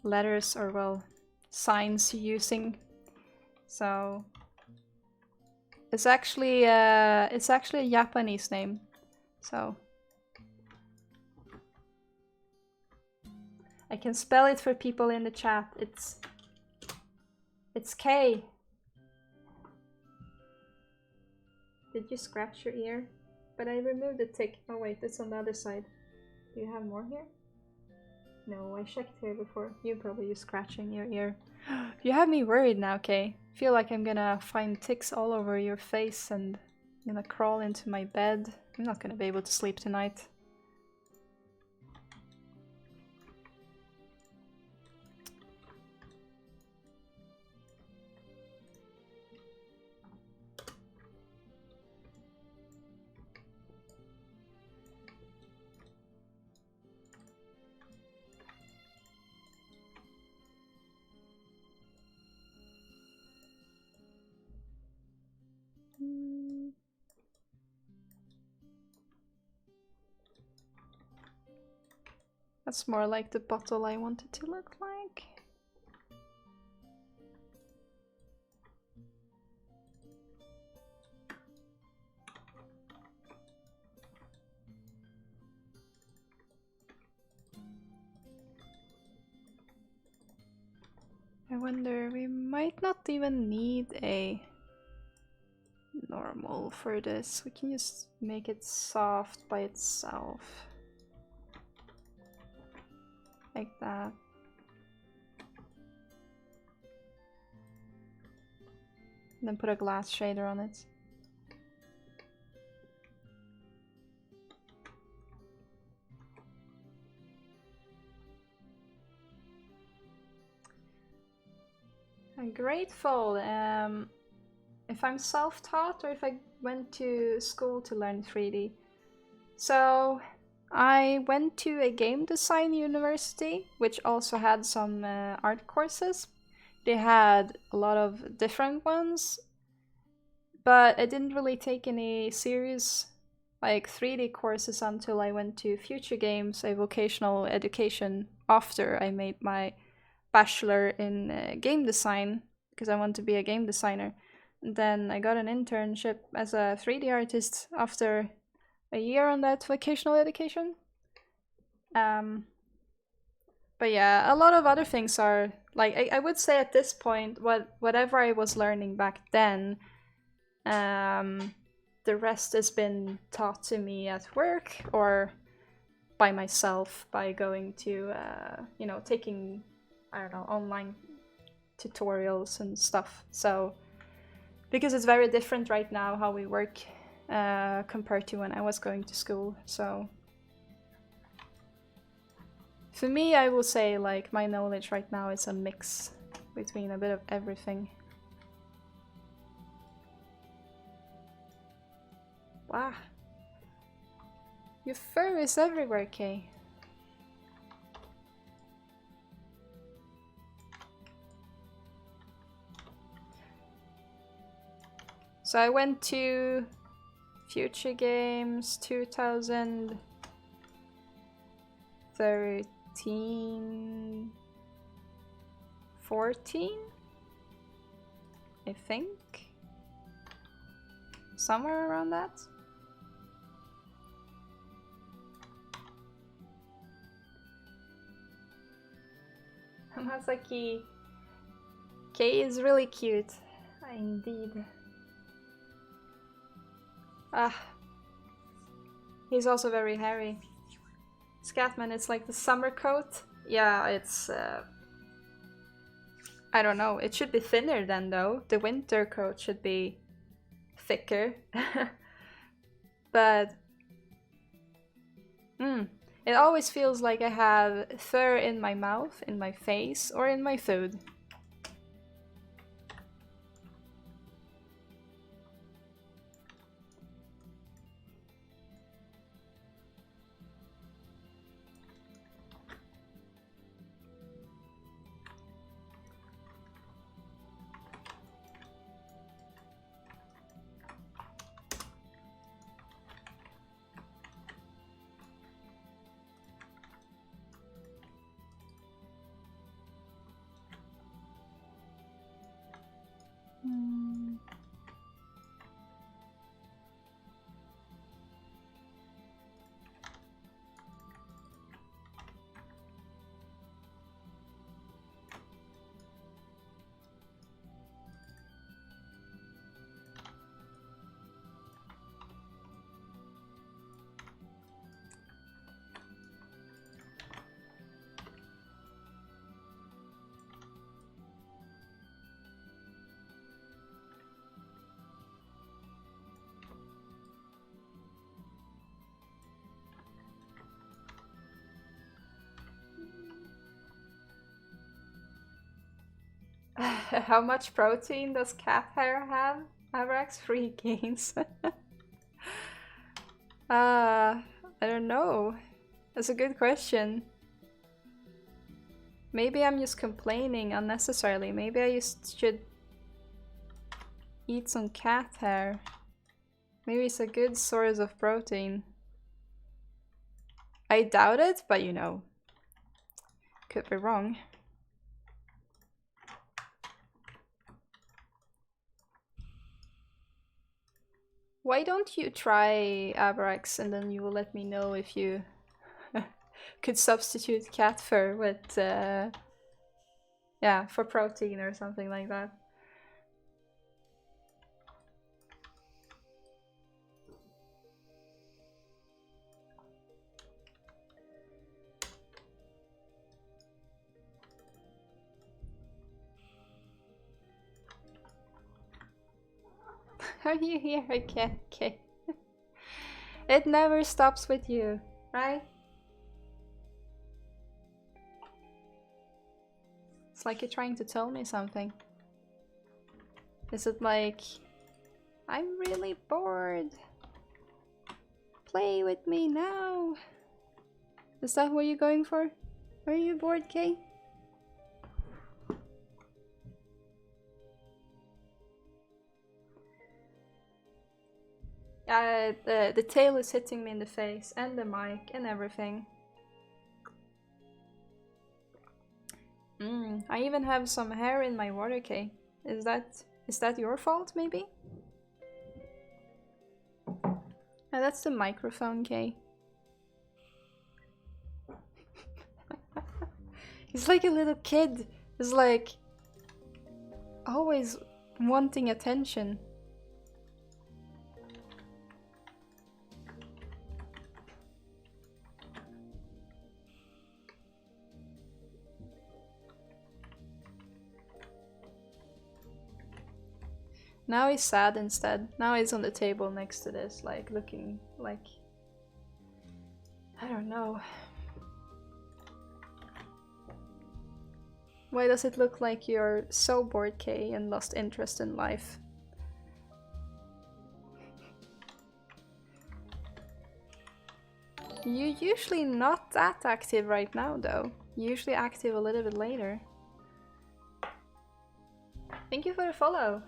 letters or, well, signs you're using. So it's actually a Japanese name. So I can spell it for people in the chat. It's K. Did you scratch your ear? But I removed the tick. Oh wait, it's on the other side. Do you have more here? No, I checked here before. You probably just scratching your ear. You have me worried now, Kay. Feel like I'm gonna find ticks all over your face and I'm gonna crawl into my bed. I'm not gonna be able to sleep tonight. That's more like the bottle I want it to look like. I wonder, we might not even need a normal for this. We can just make it soft by itself. Like that. And then put a glass shader on it. I'm grateful if I'm self-taught or if I went to school to learn 3D. So I went to a game design university, which also had some art courses. They had a lot of different ones, but I didn't really take any serious like 3D courses until I went to Future Games, a vocational education, after I made my bachelor in game design, because I want to be a game designer. And then I got an internship as a 3D artist after a year on that vocational education. But yeah, a lot of other things are like I would say at this point, whatever I was learning back then, the rest has been taught to me at work or by myself by going to you know, taking, I don't know, online tutorials and stuff. So because it's very different right now how we work compared to when I was going to school. So for me, I will say like my knowledge right now is a mix between a bit of everything. Wow. Your fur is everywhere, Kay. So I went to Future Games 2013, 14, I think. Somewhere around that. Masaki. Kay is really cute. Indeed. Ah. He's also very hairy. Scatman, it's like the summer coat. Yeah, it's... I don't know, it should be thinner then though. The winter coat should be thicker. But... it always feels like I have fur in my mouth, in my face, or in my food. How much protein does cat hair have? Avrax? 3 gains. I don't know. That's a good question. Maybe I'm just complaining unnecessarily. Maybe I just should eat some cat hair. Maybe it's a good source of protein. I doubt it, but you know, could be wrong. Why don't you try Avrax and then you will let me know if you could substitute cat fur with, yeah, for protein or something like that. Are you here again? Okay. It never stops with you, right? It's like you're trying to tell me something. Is it like, I'm really bored. Play with me now. Is that what you're going for? Are you bored, Kay? The tail is hitting me in the face, and the mic, and everything. I even have some hair in my water, Kay. Is that your fault, maybe? Oh, that's the microphone, Kay. He's like a little kid. He's like always wanting attention. Now he's sad instead. Now he's on the table next to this, like looking like... I don't know. Why does it look like you're so bored, Kay, and lost interest in life? You're usually not that active right now, though. You're usually active a little bit later. Thank you for the follow.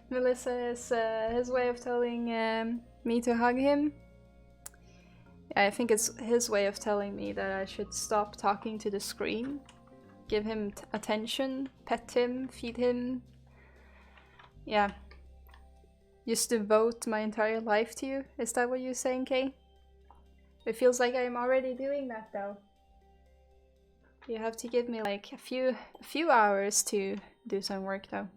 Melissa is his way of telling me to hug him. I think it's his way of telling me that I should stop talking to the screen. Give him attention, pet him, feed him. Yeah. Just devote my entire life to you. Is that what you're saying, Kay? It feels like I'm already doing that though. You have to give me like a few hours to do some work though.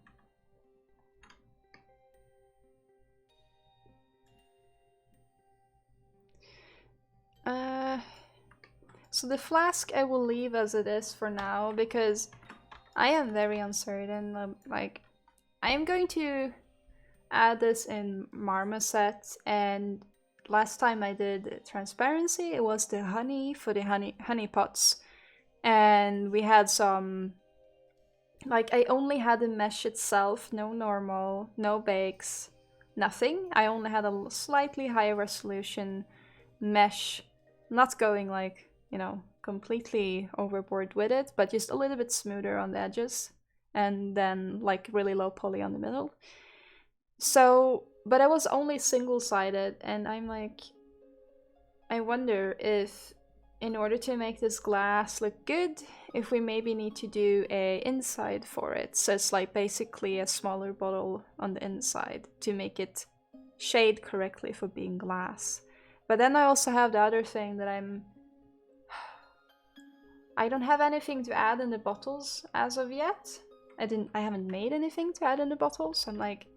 So the flask I will leave as it is for now because I am very uncertain. Like, I am going to add this in Marmoset, and last time I did transparency, it was the honey for the honey pots, and we had some. Like, I only had the mesh itself, no normal, no bakes, nothing. I only had a slightly higher resolution mesh, not going like, you know, completely overboard with it, but just a little bit smoother on the edges, and then like really low poly on the middle. So, but I was only single-sided, and I'm like, I wonder if in order to make this glass look good, if we maybe need to do a inside for it. So it's like basically a smaller bottle on the inside to make it shade correctly for being glass. But then I also have the other thing that I don't have anything to add in the bottles as of yet. I haven't made anything to add in the bottles. I'm like,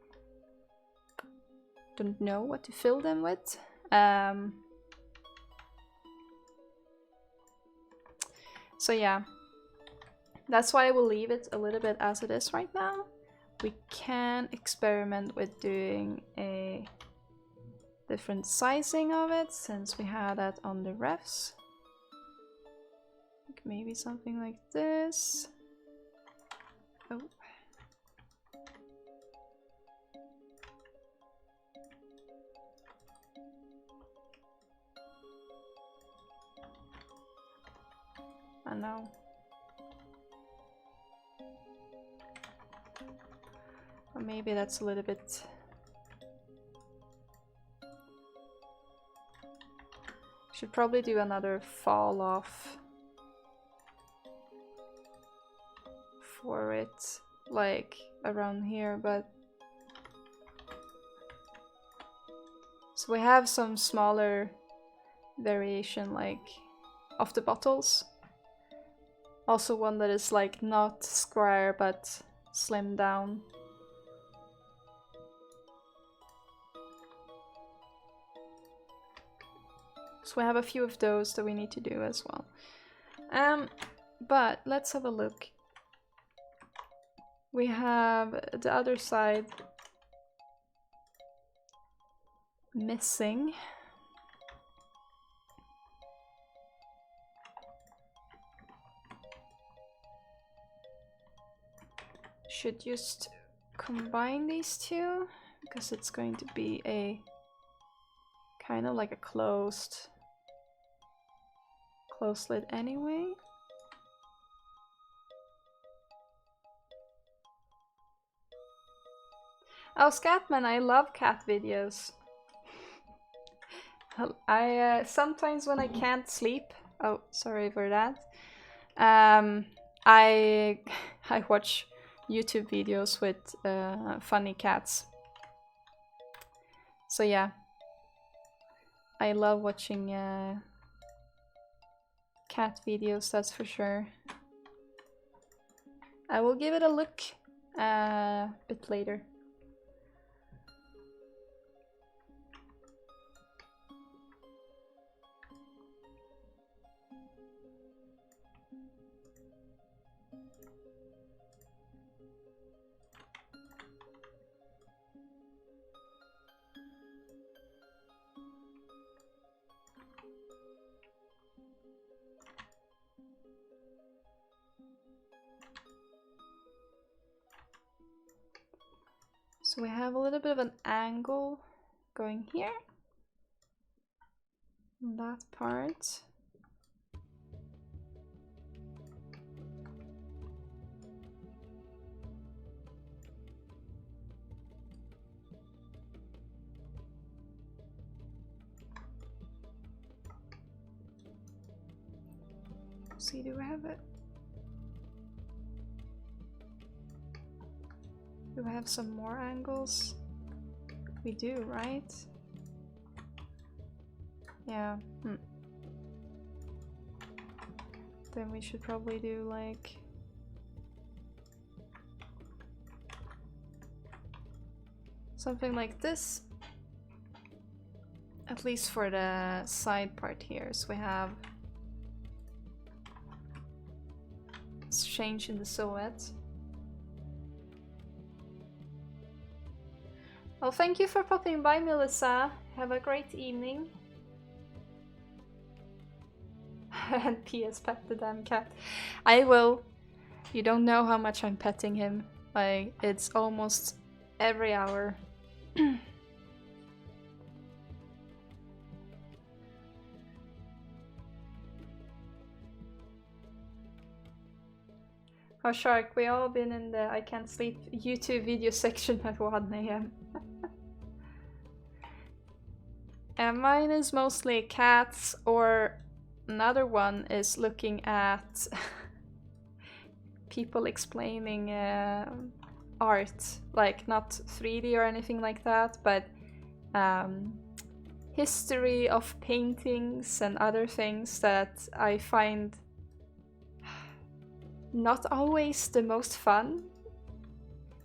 don't know what to fill them with. So yeah, that's why I will leave it a little bit as it is right now. We can experiment with doing a different sizing of it since we had that on the refs. Like maybe something like this. Oh. I know. Or maybe that's a little bit... Should probably do another fall off for it, like around here, but... So we have some smaller variation like of the bottles. Also one that is like not square but slimmed down. So we have a few of those that we need to do as well. But let's have a look. We have the other side missing. Should just combine these two because it's going to be a kind of like a closed lid anyway. Oh, Scatman, I love cat videos. I sometimes when I can't sleep, oh sorry for that, I watch YouTube videos with funny cats. So yeah, I love watching cat videos, that's for sure. I will give it a look a bit later. So we have a little bit of an angle going here. That part. See, do we have it? Do we have some more angles? We do, right? Yeah. Then we should probably do like... something like this. At least for the side part here. So we have this change in the silhouette. Well, thank you for popping by, Melissa. Have a great evening. And P.S. pet the damn cat. I will. You don't know how much I'm petting him. Like, it's almost every hour. Oh, Shark, we all been in the I can't sleep YouTube video section at 1 AM. And mine is mostly cats, or another one is looking at people explaining art, like not 3D or anything like that, but history of paintings and other things that I find not always the most fun,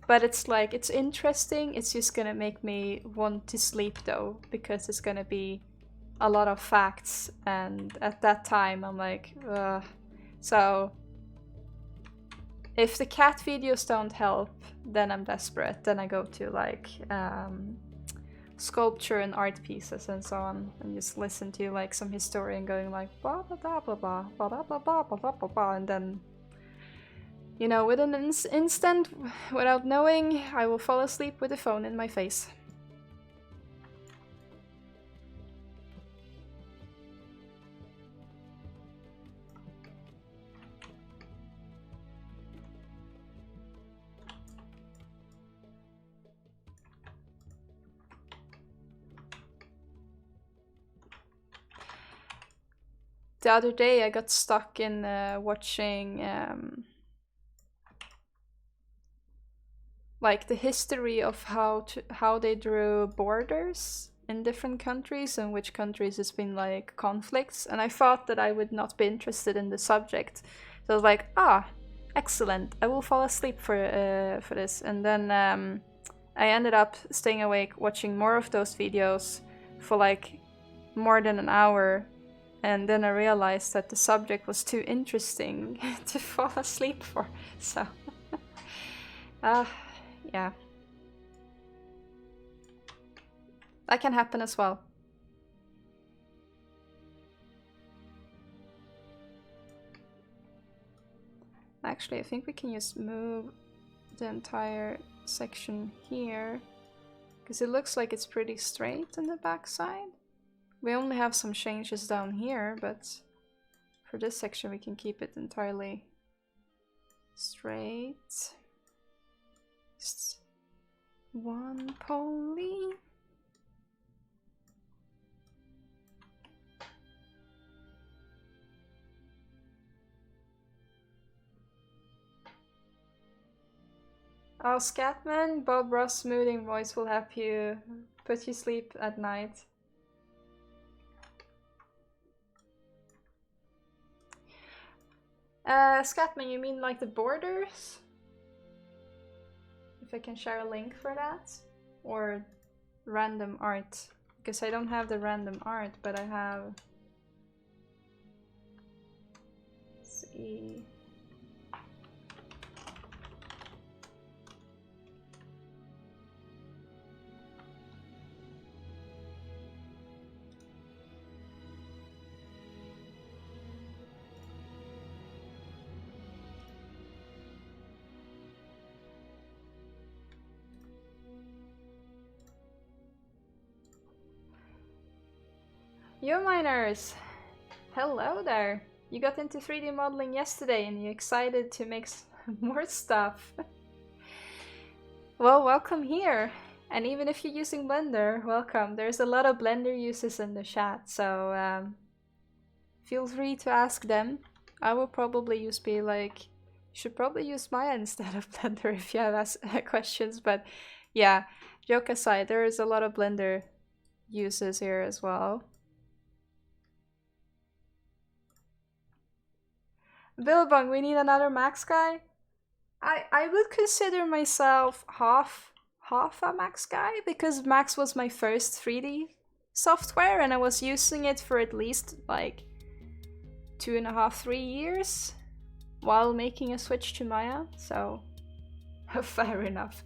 but it's like, it's interesting. It's just gonna make me want to sleep though, because it's gonna be a lot of facts, and at that time I'm like, ugh. So if the cat videos don't help, then I'm desperate. Then I go to like sculpture and art pieces and so on, and just listen to like some historian going like blah blah blah blah blah blah blah blah blah blah blah blah, and then, you know, within an instant, without knowing, I will fall asleep with the phone in my face. The other day I got stuck in watching like the history of how they drew borders in different countries, and which countries has been like conflicts, and I thought that I would not be interested in the subject. So I was like, ah, excellent, I will fall asleep for this. And then I ended up staying awake watching more of those videos for like more than an hour, and then I realized that the subject was too interesting to fall asleep for, so yeah. That can happen as well. Actually, I think we can just move the entire section here, because it looks like it's pretty straight on the back side. We only have some changes down here, but for this section we can keep it entirely straight. Just one poly. Oh, Scatman, Bob Ross smoothing voice will help you put you sleep at night. Scatman, you mean like the borders? If I can share a link for that? Or random art? Because I don't have the random art, but I have... Let's see... Yo miners! Hello there! You got into 3D modeling yesterday and you're excited to make more stuff. Well, welcome here! And even if you're using Blender, welcome. There's a lot of Blender users in the chat, so feel free to ask them. I will probably just be like, you should probably use Maya instead of Blender if you have questions, but yeah, joke aside, there is a lot of Blender users here as well. Billabong, we need another Max guy? I would consider myself half a Max guy, because Max was my first 3D software, and I was using it for at least like 2.5, 3 years while making a switch to Maya, so fair enough.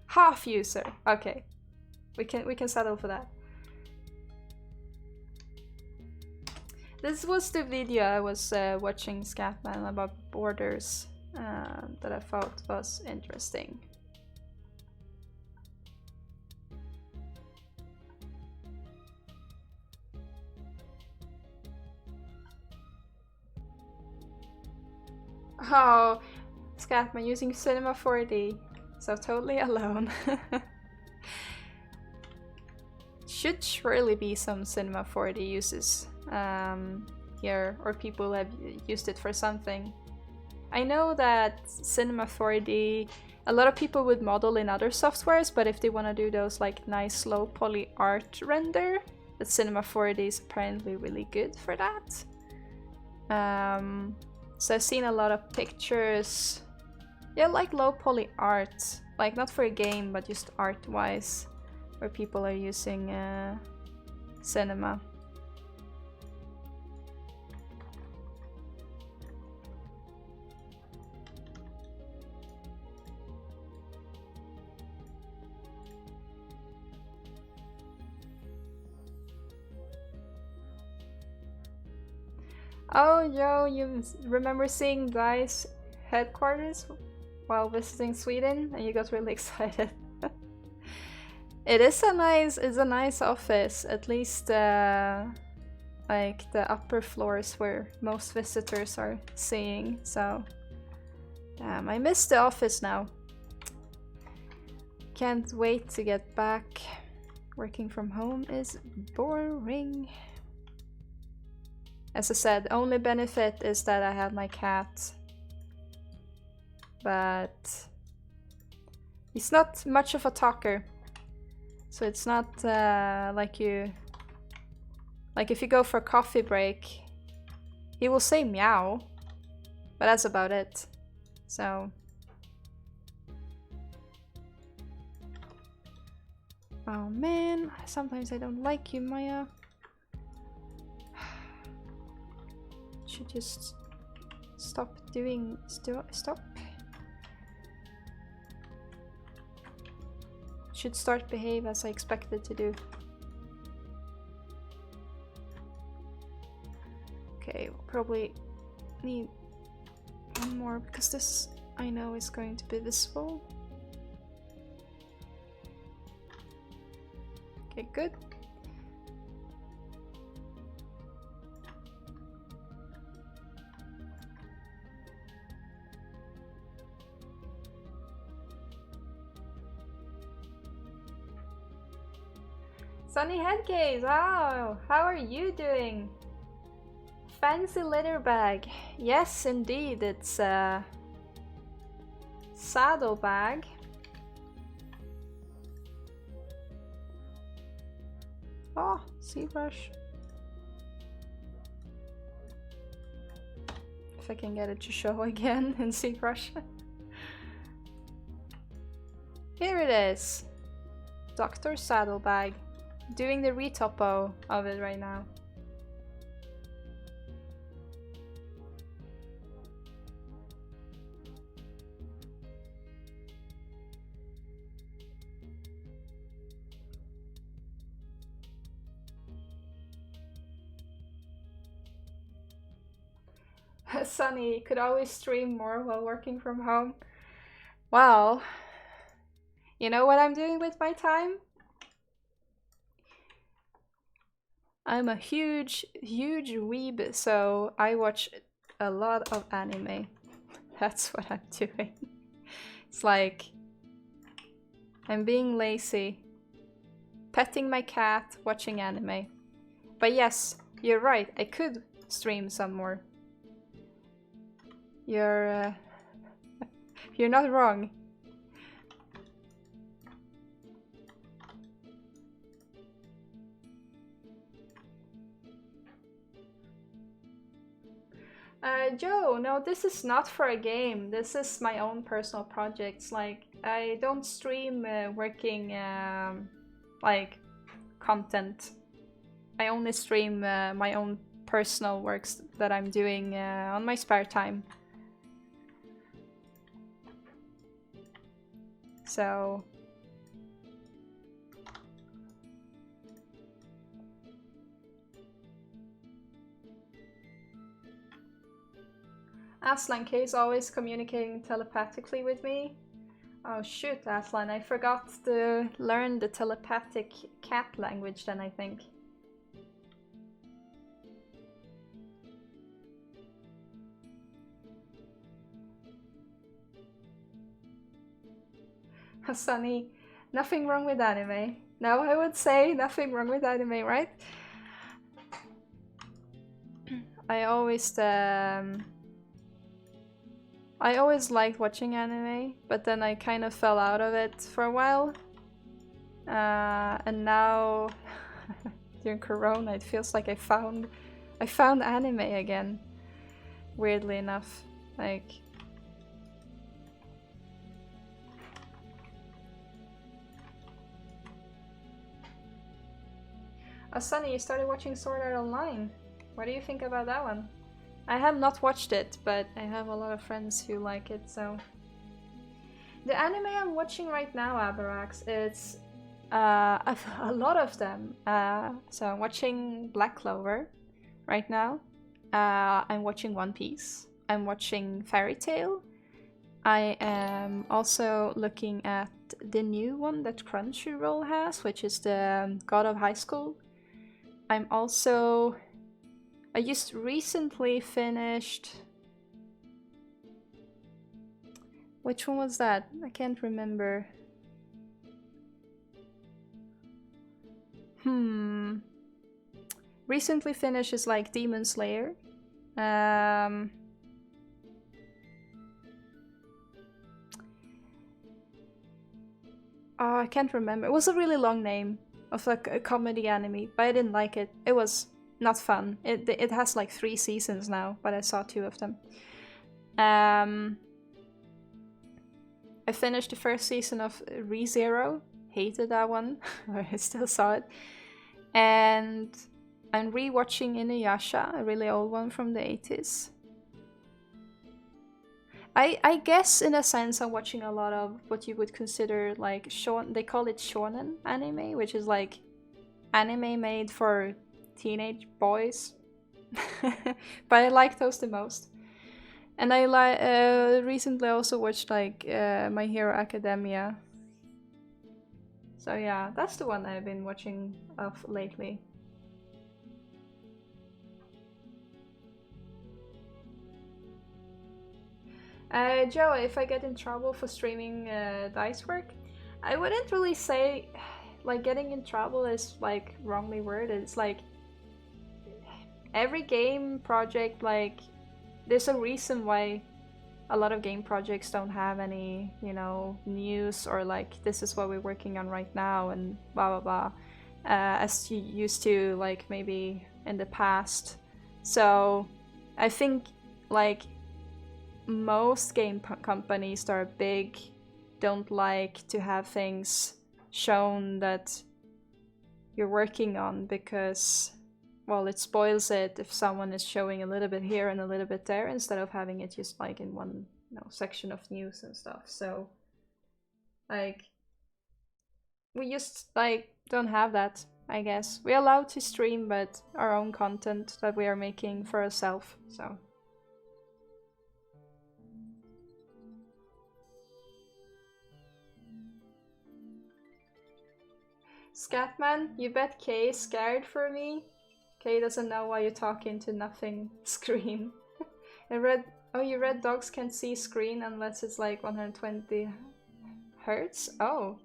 Half user, okay. We can settle for that. This was the video I was watching Scatman about borders that I thought was interesting. Oh, Scatman using Cinema 4D, so totally alone. Should surely be some Cinema 4D uses here, or people have used it for something. I know that Cinema 4D, a lot of people would model in other softwares, but if they want to do those like nice low poly art render, the Cinema 4D is apparently really good for that. So I've seen a lot of pictures, yeah, like low poly art, like not for a game, but just art wise, where people are using cinema. Oh, Joe, you remember seeing Dice headquarters while visiting Sweden, and you got really excited. It's a nice office, at least like the upper floors where most visitors are seeing. So, damn, I miss the office now. Can't wait to get back. Working from home is boring. As I said, only benefit is that I have my cat. But he's not much of a talker. So it's not like you... Like if you go for a coffee break, he will say meow. But that's about it. So... Oh man, sometimes I don't like you, Maya. Should just stop doing stop. Should start behave as I expected to do. Okay, we'll probably need one more because this I know is going to be visible. Okay, good. Sunny Headcase, oh, how are you doing? Fancy litter bag. Yes, indeed, it's a Saddlebag. Oh, Zbrush. If I can get it to show again in Zbrush. Here it is. Dr. Saddlebag. Doing the retopo of it right now. Sunny, could always stream more while working from home. Well, you know what I'm doing with my time? I'm a huge weeb, so I watch a lot of anime. That's what I'm doing. It's like I'm being lazy, petting my cat, watching anime. But yes, you're right, I could stream some more. You're not wrong. Joe, no, this is not for a game. This is my own personal projects. Like, I don't stream working, like, content. I only stream my own personal works that I'm doing on my spare time. So Aslan K is always communicating telepathically with me. Oh shoot, Aslan, I forgot to learn the telepathic cat language then, I think. Sunny, nothing wrong with anime. No, I would say nothing wrong with anime, right? I always liked watching anime, but then I kind of fell out of it for a while. And now, during Corona, it feels like I found anime again. Weirdly enough, like. Oh, Sunny, you started watching Sword Art Online. What do you think about that one? I have not watched it, but I have a lot of friends who like it, so... The anime I'm watching right now, Abarax, it's a lot of them. So I'm watching Black Clover right now. I'm watching One Piece. I'm watching Fairy Tail. I am also looking at the new one that Crunchyroll has, which is the God of High School. I'm also... I just recently finished... Which one was that? I can't remember. Recently finished is like Demon Slayer. Oh, I can't remember. It was a really long name of like a comedy anime, but I didn't like it. It was not fun. It has like 3 seasons now, but I saw 2 of them. I finished the first season of ReZero. Hated that one. I still saw it. And I'm rewatching Inuyasha, a really old one from the 80s. I guess in a sense I'm watching a lot of what you would consider like they call it shonen anime, which is like anime made for teenage boys. But I like those the most. And I recently also watched like My Hero Academia. So yeah, that's the one I've been watching of lately. Joe, if I get in trouble for streaming dice work, I wouldn't really say like getting in trouble is like wrongly worded. It's like every game project, like there's a reason why a lot of game projects don't have any, you know, news or like this is what we're working on right now and blah blah blah, as you used to like maybe in the past. So I think like most game companies that are big don't like to have things shown that you're working on because, well, it spoils it if someone is showing a little bit here and a little bit there instead of having it just like in one, you know, section of news and stuff. So like we just like don't have that, I guess. We're allowed to stream but our own content that we are making for ourselves, so. Scatman, you bet Kay is scared for me? Kay doesn't know why you talk into nothing screen. You read dogs can't see screen unless it's like 120 hertz? Oh.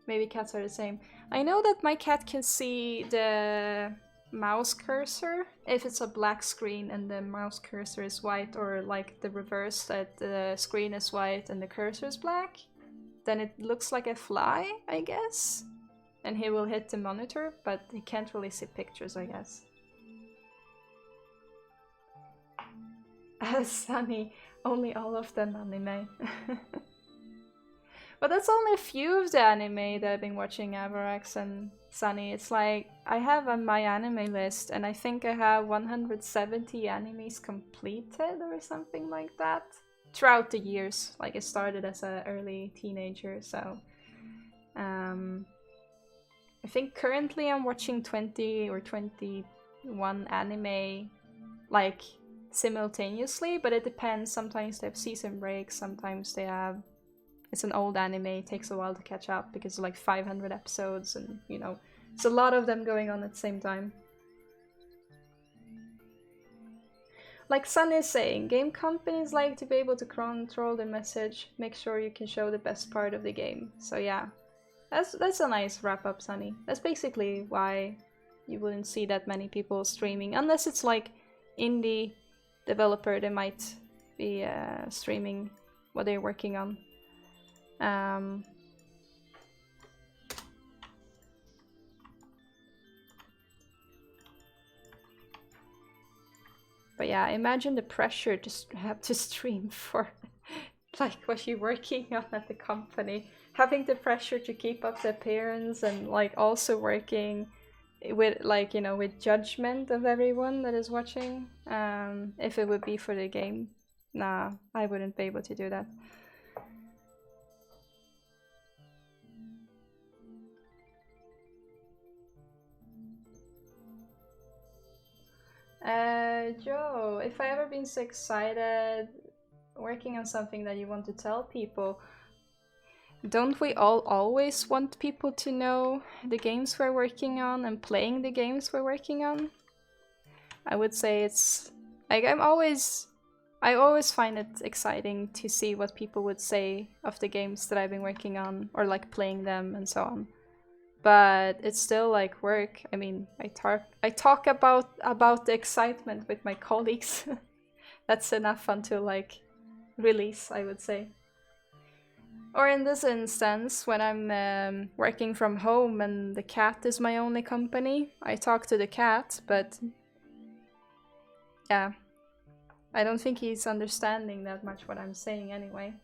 Maybe cats are the same. I know that my cat can see the mouse cursor if it's a black screen and the mouse cursor is white, or like the reverse, that the screen is white and the cursor is black. Then it looks like a fly, I guess. And he will hit the monitor, but he can't really see pictures, I guess. Sunny, only all of them anime. But that's only a few of the anime that I've been watching, Avarax and Sunny. It's like, I have on my anime list, and I think I have 170 animes completed or something like that. Throughout the years. Like, it started as an early teenager, so... I think currently I'm watching 20 or 21 anime, like, simultaneously, but it depends. Sometimes they have season breaks, sometimes they have... It's an old anime, it takes a while to catch up because like 500 episodes and, you know, it's a lot of them going on at the same time. Like Sun is saying, game companies like to be able to control the message, make sure you can show the best part of the game. So yeah, that's a nice wrap up, Sunny. That's basically why you wouldn't see that many people streaming, unless it's like indie developer, they might be streaming what they're working on. But yeah, imagine the pressure to have to stream for like what you're working on at the company. Having the pressure to keep up the appearance and like also working with like, you know, with judgment of everyone that is watching. If it would be for the game, nah, I wouldn't be able to do that. Joe, if I ever been so excited working on something that you want to tell people, don't we all always want people to know the games we're working on and playing the games we're working on? I would say it's like I always find it exciting to see what people would say of the games that I've been working on or like playing them and so on. But it's still like work. I mean, I talk about the excitement with my colleagues. That's enough until like release, I would say. Or in this instance, when I'm working from home and the cat is my only company, I talk to the cat, but yeah, I don't think he's understanding that much what I'm saying anyway.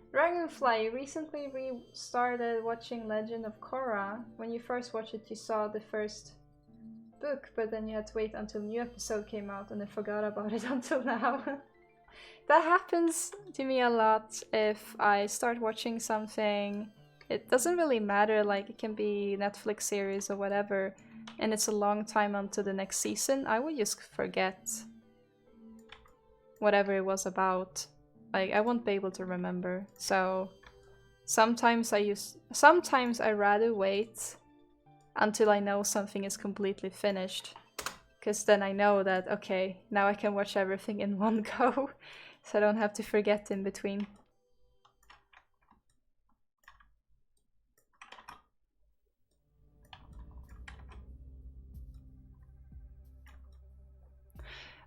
Dragonfly, recently restarted watching Legend of Korra. When you first watched it, you saw the first book, but then you had to wait until a new episode came out and I forgot about it until now. That happens to me a lot if I start watching something. It doesn't really matter, like it can be Netflix series or whatever, and it's a long time until the next season. I would just forget whatever it was about. Like, I won't be able to remember. So sometimes I rather wait until I know something is completely finished. Because then I know that, okay, now I can watch everything in one go. So I don't have to forget in between.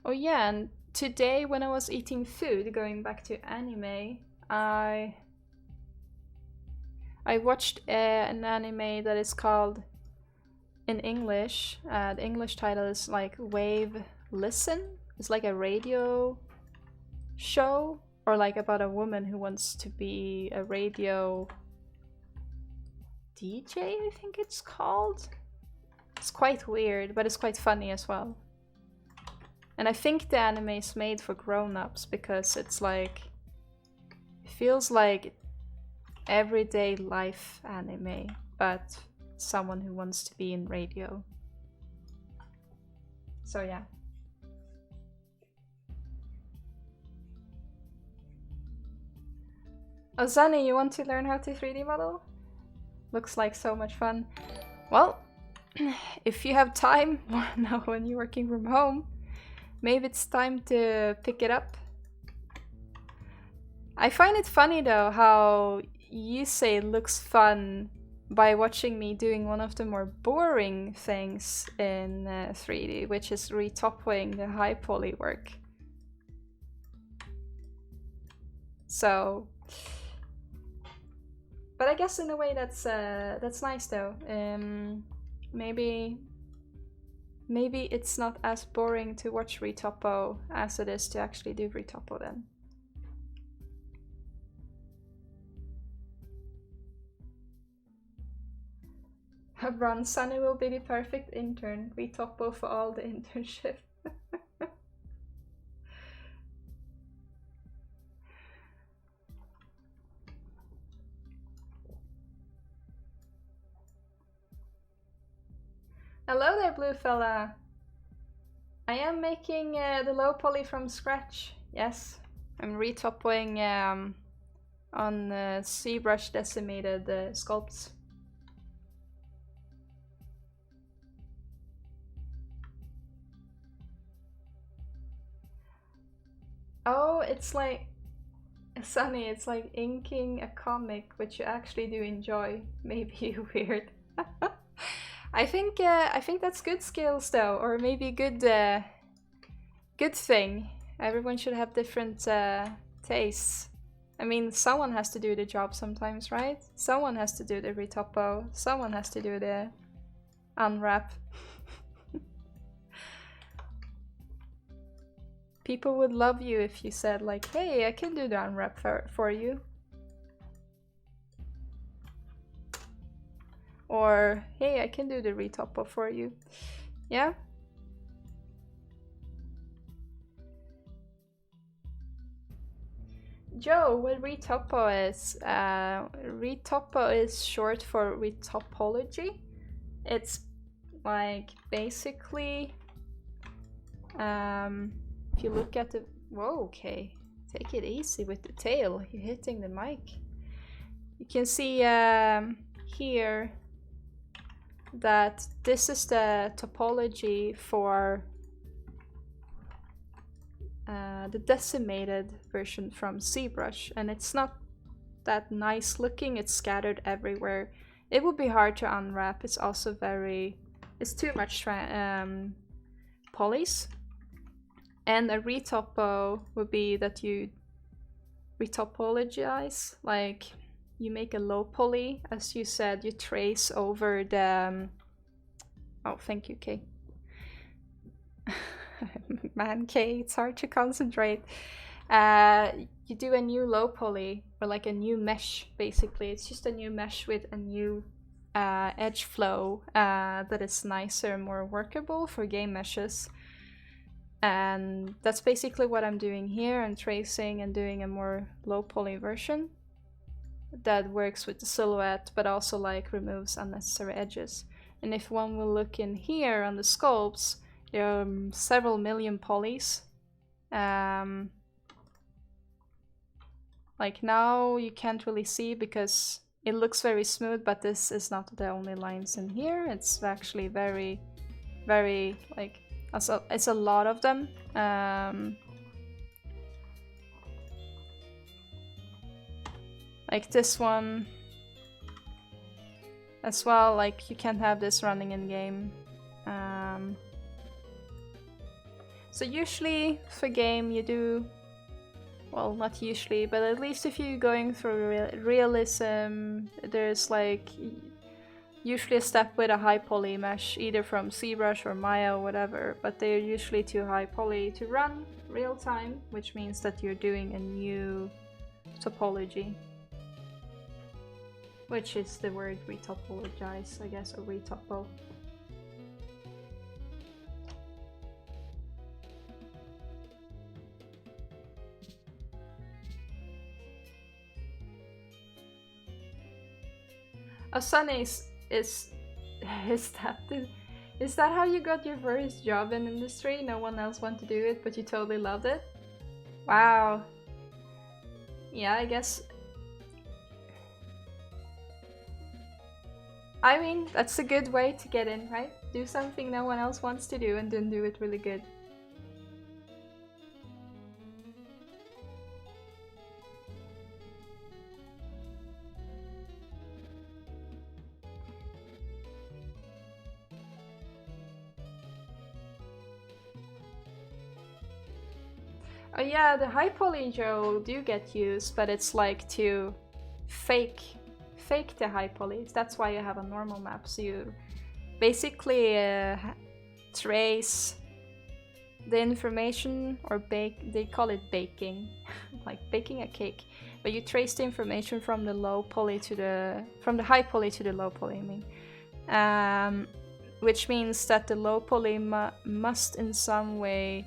Oh yeah, and today when I was eating food, going back to anime, I watched an anime that is called, in English, the English title is like Wave Listen. It's like a radio show, or like about a woman who wants to be a radio DJ, I think it's called. It's quite weird, but it's quite funny as well. And I think the anime is made for grown-ups because it's like, it feels like everyday life anime, but someone who wants to be in radio. So yeah. Oh, Zanny, you want to learn how to 3D model? Looks like so much fun. Well, if you have time, now when you're working from home, maybe it's time to pick it up. I find it funny though how you say it looks fun by watching me doing one of the more boring things in 3D, which is retopoing the high poly work. So, but I guess in a way that's nice though. Maybe it's not as boring to watch retopo as it is to actually do retopo then. Run, Sunny will be the perfect intern. Retopo for all the internship. Hello there, blue fella. I am making the low poly from scratch. Yes, I'm retopoing on Zbrush decimated sculpts. Oh, it's like Sunny. It's like inking a comic, which you actually do enjoy. Maybe weird. I think that's good skills though, or maybe good good thing. Everyone should have different tastes. I mean, someone has to do the job sometimes, right? Someone has to do the retopo. Someone has to do the unwrap. People would love you if you said like, hey, I can do the unwrap for you. Or, hey, I can do the retopo for you. Yeah? Joe, what retopo is? Retopo is short for retopology. It's like basically, if you look at the, whoa, okay, take it easy with the tail. You're hitting the mic. You can see here that this is the topology for the decimated version from Zbrush, and it's not that nice looking. It's scattered everywhere. It would be hard to unwrap. It's also it's too much polys. And a retopo would be that you retopologize, like you make a low poly, as you said, you trace over the oh, thank you, Kay. Man, Kay, it's hard to concentrate. You do a new low poly, or like a new mesh, basically. It's just a new mesh with a new edge flow that is nicer and more workable for game meshes. And that's basically what I'm doing here. I'm tracing and doing a more low poly version that works with the silhouette, but also like removes unnecessary edges. And if one will look in here on the sculpts, there are several million polys. Like now you can't really see because it looks very smooth, but this is not the only lines in here. It's actually very, very like, it's a lot of them. Like this one as well, like you can't have this running in game. So usually for game you do, well, not usually, but at least if you're going through realism, there's like usually a step with a high poly mesh, either from Zbrush or Maya or whatever, but they're usually too high poly to run real time, which means that you're doing a new topology, which is the word retopologize, I guess, or retopo. Oh, Sunny, is that how you got your first job in industry? No one else wanted to do it, but you totally loved it? Wow. Yeah, I guess. I mean, that's a good way to get in, right? Do something no one else wants to do and then do it really good. Oh yeah, the high poly Joe do get used, but it's like to fake the high polys. That's why you have a normal map. So you basically trace the information, or bake. They call it baking, like baking a cake. But you trace the information from the low poly to the high poly to the low poly. I mean, which means that the low poly must in some way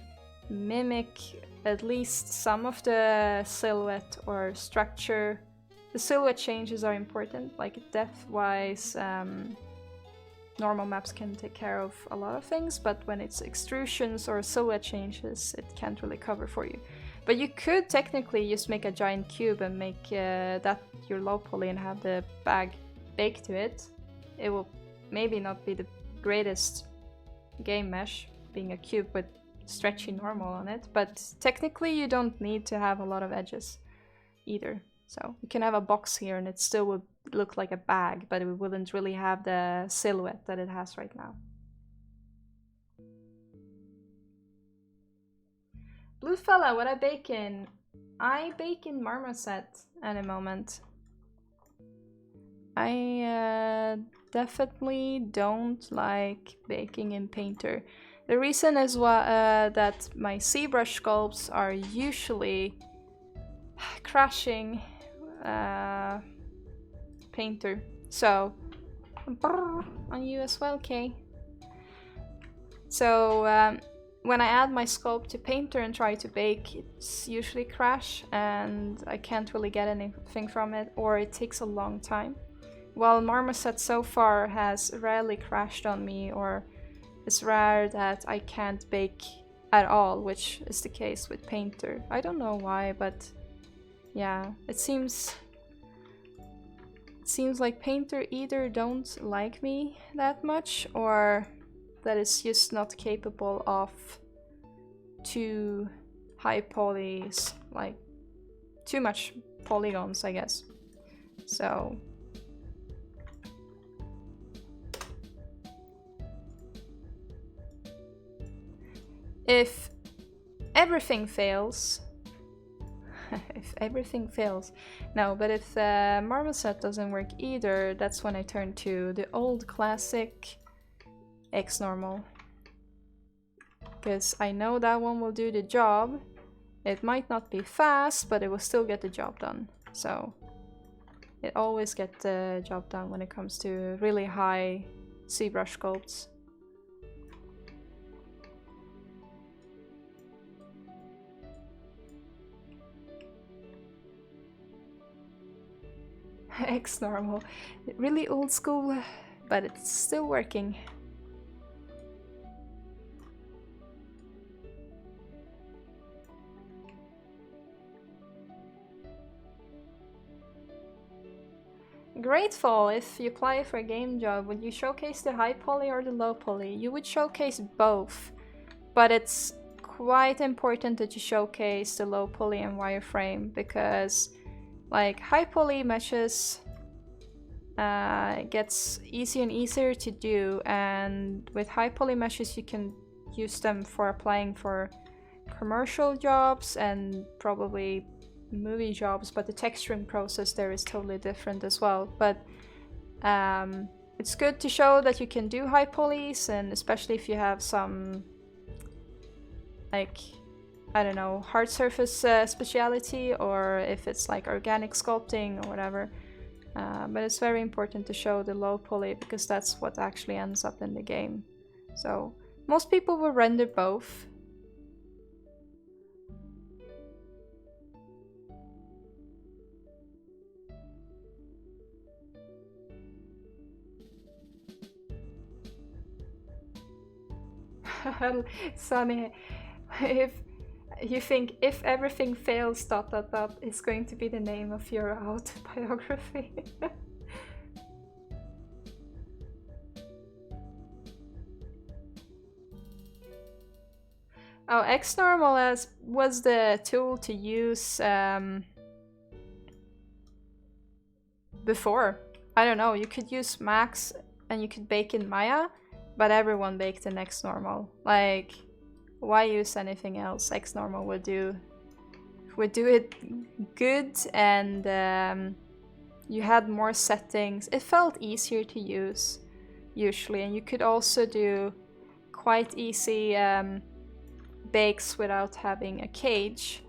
mimic at least some of the silhouette or structure. The silhouette changes are important, like depth-wise. Normal maps can take care of a lot of things, but when it's extrusions or silhouette changes, it can't really cover for you. But you could technically just make a giant cube and make that your low poly and have the bag baked to it. It will maybe not be the greatest game mesh, being a cube with stretchy normal on it, but technically you don't need to have a lot of edges either. So you can have a box here and it still would look like a bag, but it wouldn't really have the silhouette that it has right now. Blue fella, what I bake in? I bake in Marmoset at a moment. I definitely don't like baking in Painter. The reason is that my Zbrush sculpts are usually crashing Painter. So, on you as well, Kay. So, when I add my sculpt to Painter and try to bake, it's usually crash and I can't really get anything from it, or it takes a long time. While Marmoset so far has rarely crashed on me, or it's rare that I can't bake at all, which is the case with Painter. I don't know why, but yeah, it seems like Painter either don't like me that much, or that it's just not capable of too high polys, like too much polygons, I guess. So if everything fails, no, but if Marmoset doesn't work either, that's when I turn to the old classic X normal. Because I know that one will do the job. It might not be fast, but it will still get the job done. So it always gets the job done when it comes to really high Zbrush sculpts. X normal. Really old school, but it's still working. Grateful, if you apply for a game job, would you showcase the high poly or the low poly? You would showcase both, but it's quite important that you showcase the low poly and wireframe, because like high poly meshes gets easier and easier to do, and with high poly meshes you can use them for applying for commercial jobs and probably movie jobs, but the texturing process there is totally different as well. But it's good to show that you can do high polys, and especially if you have some, like, I don't know, hard surface speciality, or if it's like organic sculpting or whatever. But it's very important to show the low poly, because that's what actually ends up in the game. So most people will render both. Sunny, if you think if everything fails ... is going to be the name of your autobiography. Oh, Xnormal was the tool to use before. I don't know, you could use Max and you could bake in Maya, but everyone baked in Xnormal. Like, why use anything else? Xnormal would do it good, and you had more settings. It felt easier to use usually, and you could also do quite easy bakes without having a cage,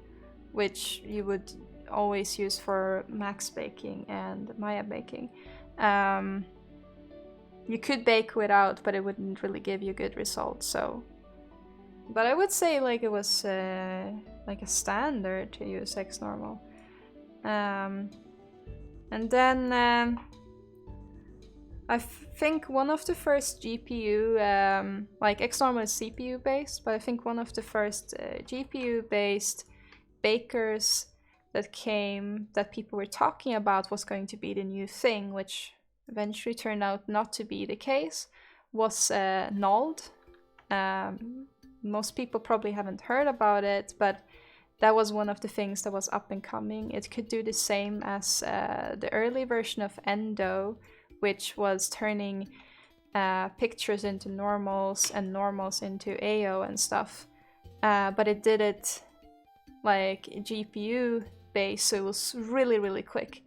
which you would always use for Max baking and Maya baking. You could bake without, but it wouldn't really give you good results. So, but I would say like it was like a standard to use X normal. And then I think one of the first GPU, like X normal is CPU based, but I think one of the first GPU based bakers that people were talking about was going to be the new thing, which eventually turned out not to be the case, was Nald. Most people probably haven't heard about it, but that was one of the things that was up and coming. It could do the same as the early version of Endo, which was turning pictures into normals and normals into AO and stuff. But it did it like GPU based, so it was really, really quick.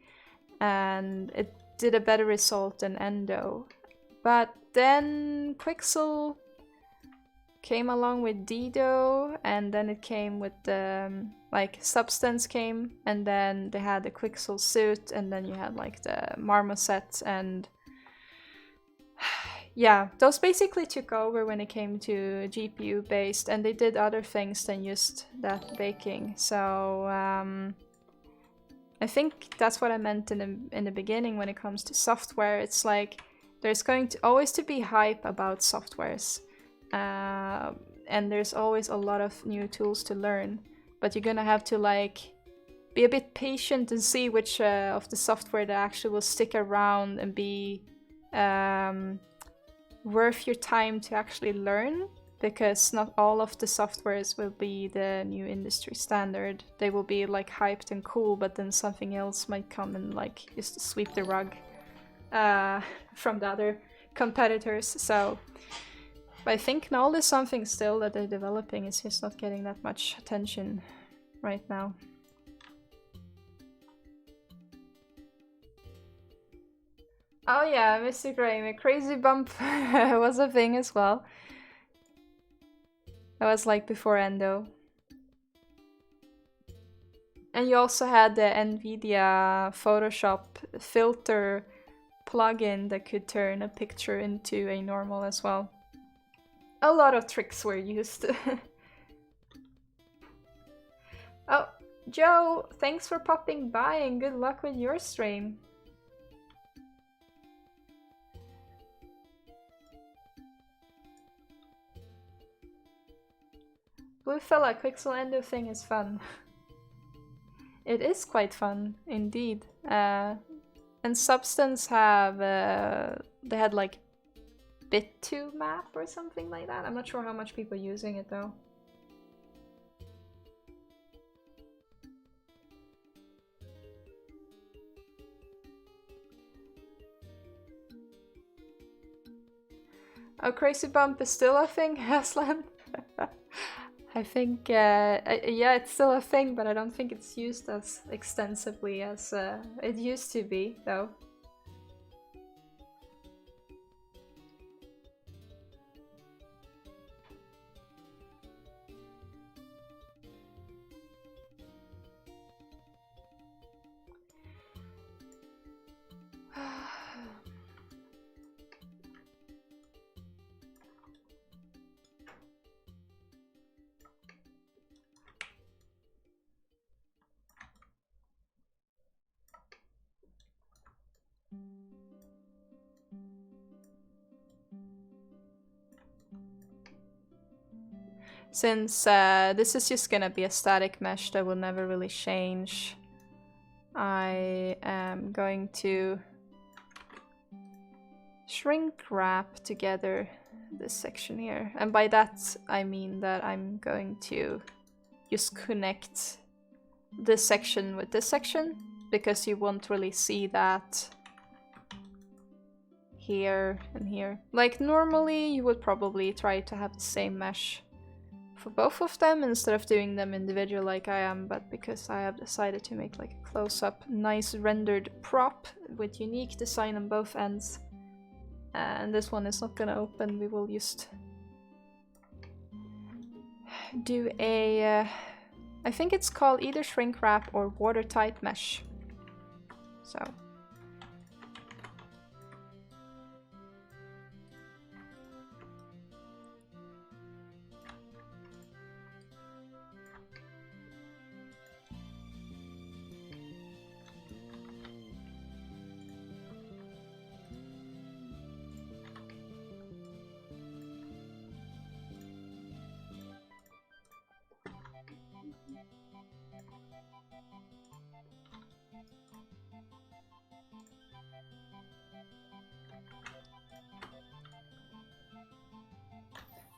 And it did a better result than Endo. But then Quixel came along with Dido, and then it came with the like Substance came, and then they had the Quixel suit, and then you had like the Marmoset, and yeah, those basically took over when it came to GPU based, and they did other things than just that baking. So I think that's what I meant in the beginning when it comes to software. It's like there's going to always to be hype about softwares. And there's always a lot of new tools to learn, but you're gonna have to like be a bit patient and see which of the software that actually will stick around and be worth your time to actually learn, because not all of the softwares will be the new industry standard. They will be like hyped and cool, but then something else might come and like just sweep the rug from the other competitors. So I think Null is something still that they're developing. It's just not getting that much attention right now. Oh yeah, Mr. Graham, a crazy bump was a thing as well. That was like before Endo. And you also had the NVIDIA Photoshop filter plugin that could turn a picture into a normal as well. A lot of tricks were used. Oh, Joe, thanks for popping by and good luck with your stream. Blue fella, Quixel Endo thing is fun. It is quite fun, indeed. And Substance have, they had like Bit2 map or something like that. I'm not sure how much people are using it though. Oh, Crazy Bump is still a thing, Aslan? I think, yeah, it's still a thing, but I don't think it's used as extensively as it used to be, though. Since this is just gonna be a static mesh that will never really change, I am going to shrink wrap together this section here. And by that I mean that I'm going to just connect this section with this section, because you won't really see that here and here. Like normally you would probably try to have the same mesh for both of them instead of doing them individual like I am, but because I have decided to make like a close-up nice rendered prop with unique design on both ends, and this one is not gonna open, we will just do a I think it's called either shrink wrap or watertight mesh. So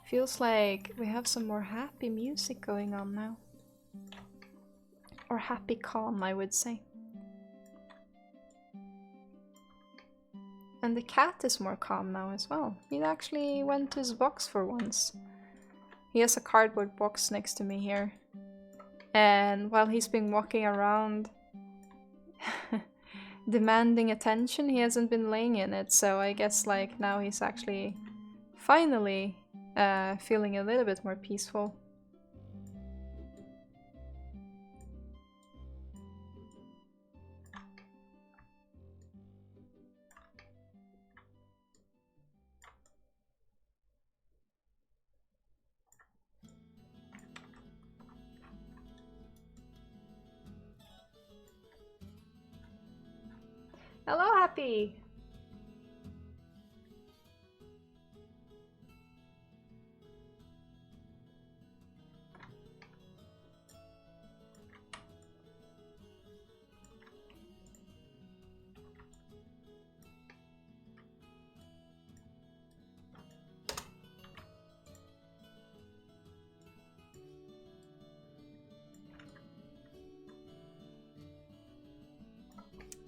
Feels like we have some more happy music going on now. Or happy calm, I would say. And the cat is more calm now as well. He actually went to his box for once. He has a cardboard box next to me here. And while he's been walking around demanding attention, he hasn't been laying in it. So I guess like now he's actually finally feeling a little bit more peaceful. Hello, Happy!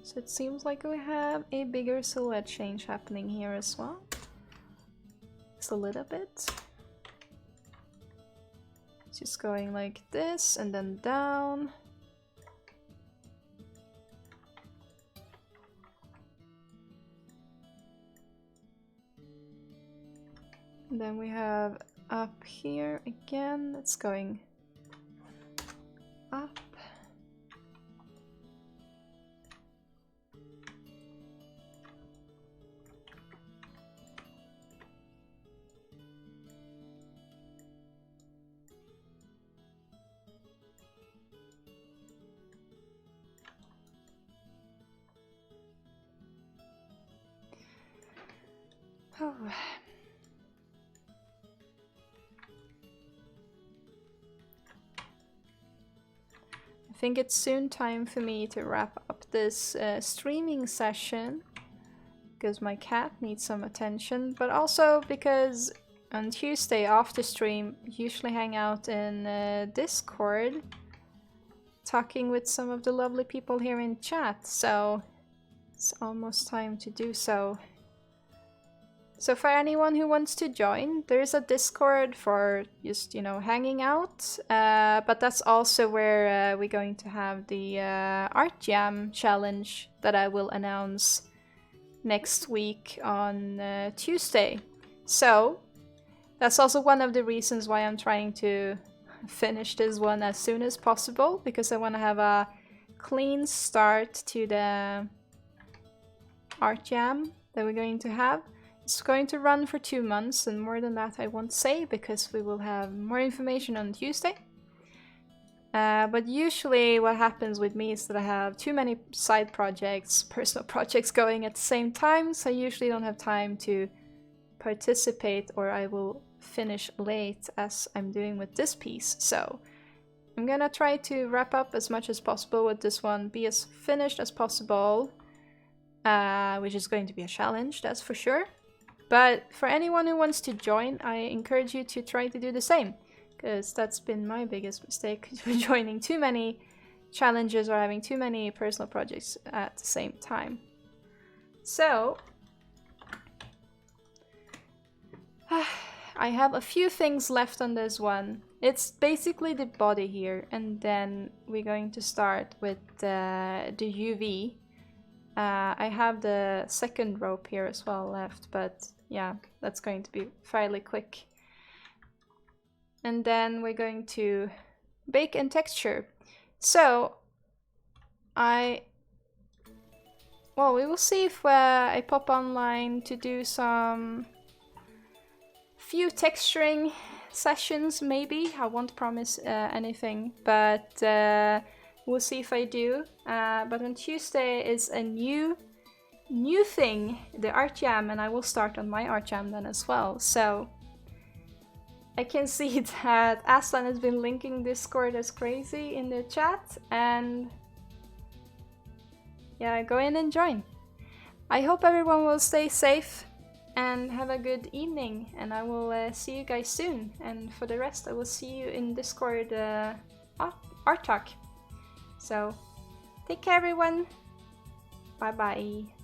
So it seems like we have a bigger silhouette change happening here as well. Just a little bit. Just going like this and then down. And then we have up here again, it's going up. Oh. I think it's soon time for me to wrap up this streaming session because my cat needs some attention, but also because on Tuesday after stream I usually hang out in Discord talking with some of the lovely people here in chat, so it's almost time to do so. So for anyone who wants to join, there is a Discord for just, you know, hanging out. But that's also where we're going to have the Art Jam challenge that I will announce next week on Tuesday. So that's also one of the reasons why I'm trying to finish this one as soon as possible, because I want to have a clean start to the Art Jam that we're going to have. It's going to run for 2 months, and more than that I won't say because we will have more information on Tuesday. But usually what happens with me is that I have too many side projects, personal projects going at the same time, so I usually don't have time to participate, or I will finish late as I'm doing with this piece. So I'm gonna try to wrap up as much as possible with this one, be as finished as possible, which is going to be a challenge, that's for sure. But for anyone who wants to join, I encourage you to try to do the same, because that's been my biggest mistake, joining too many challenges or having too many personal projects at the same time. So I have a few things left on this one. It's basically the body here, and then we're going to start with the UV. I have the second rope here as well left, but yeah, that's going to be fairly quick. And then we're going to bake and texture. So we will see if I pop online to do some few texturing sessions, maybe. I won't promise anything, but we'll see if I do. But on Tuesday is a new thing, the Art Jam, and I will start on my Art Jam then as well. So I can see that Aslan has been linking Discord as crazy in the chat, and yeah, go in and join. I hope everyone will stay safe and have a good evening, and I will see you guys soon. And for the rest, I will see you in Discord art talk. So take care everyone. Bye bye.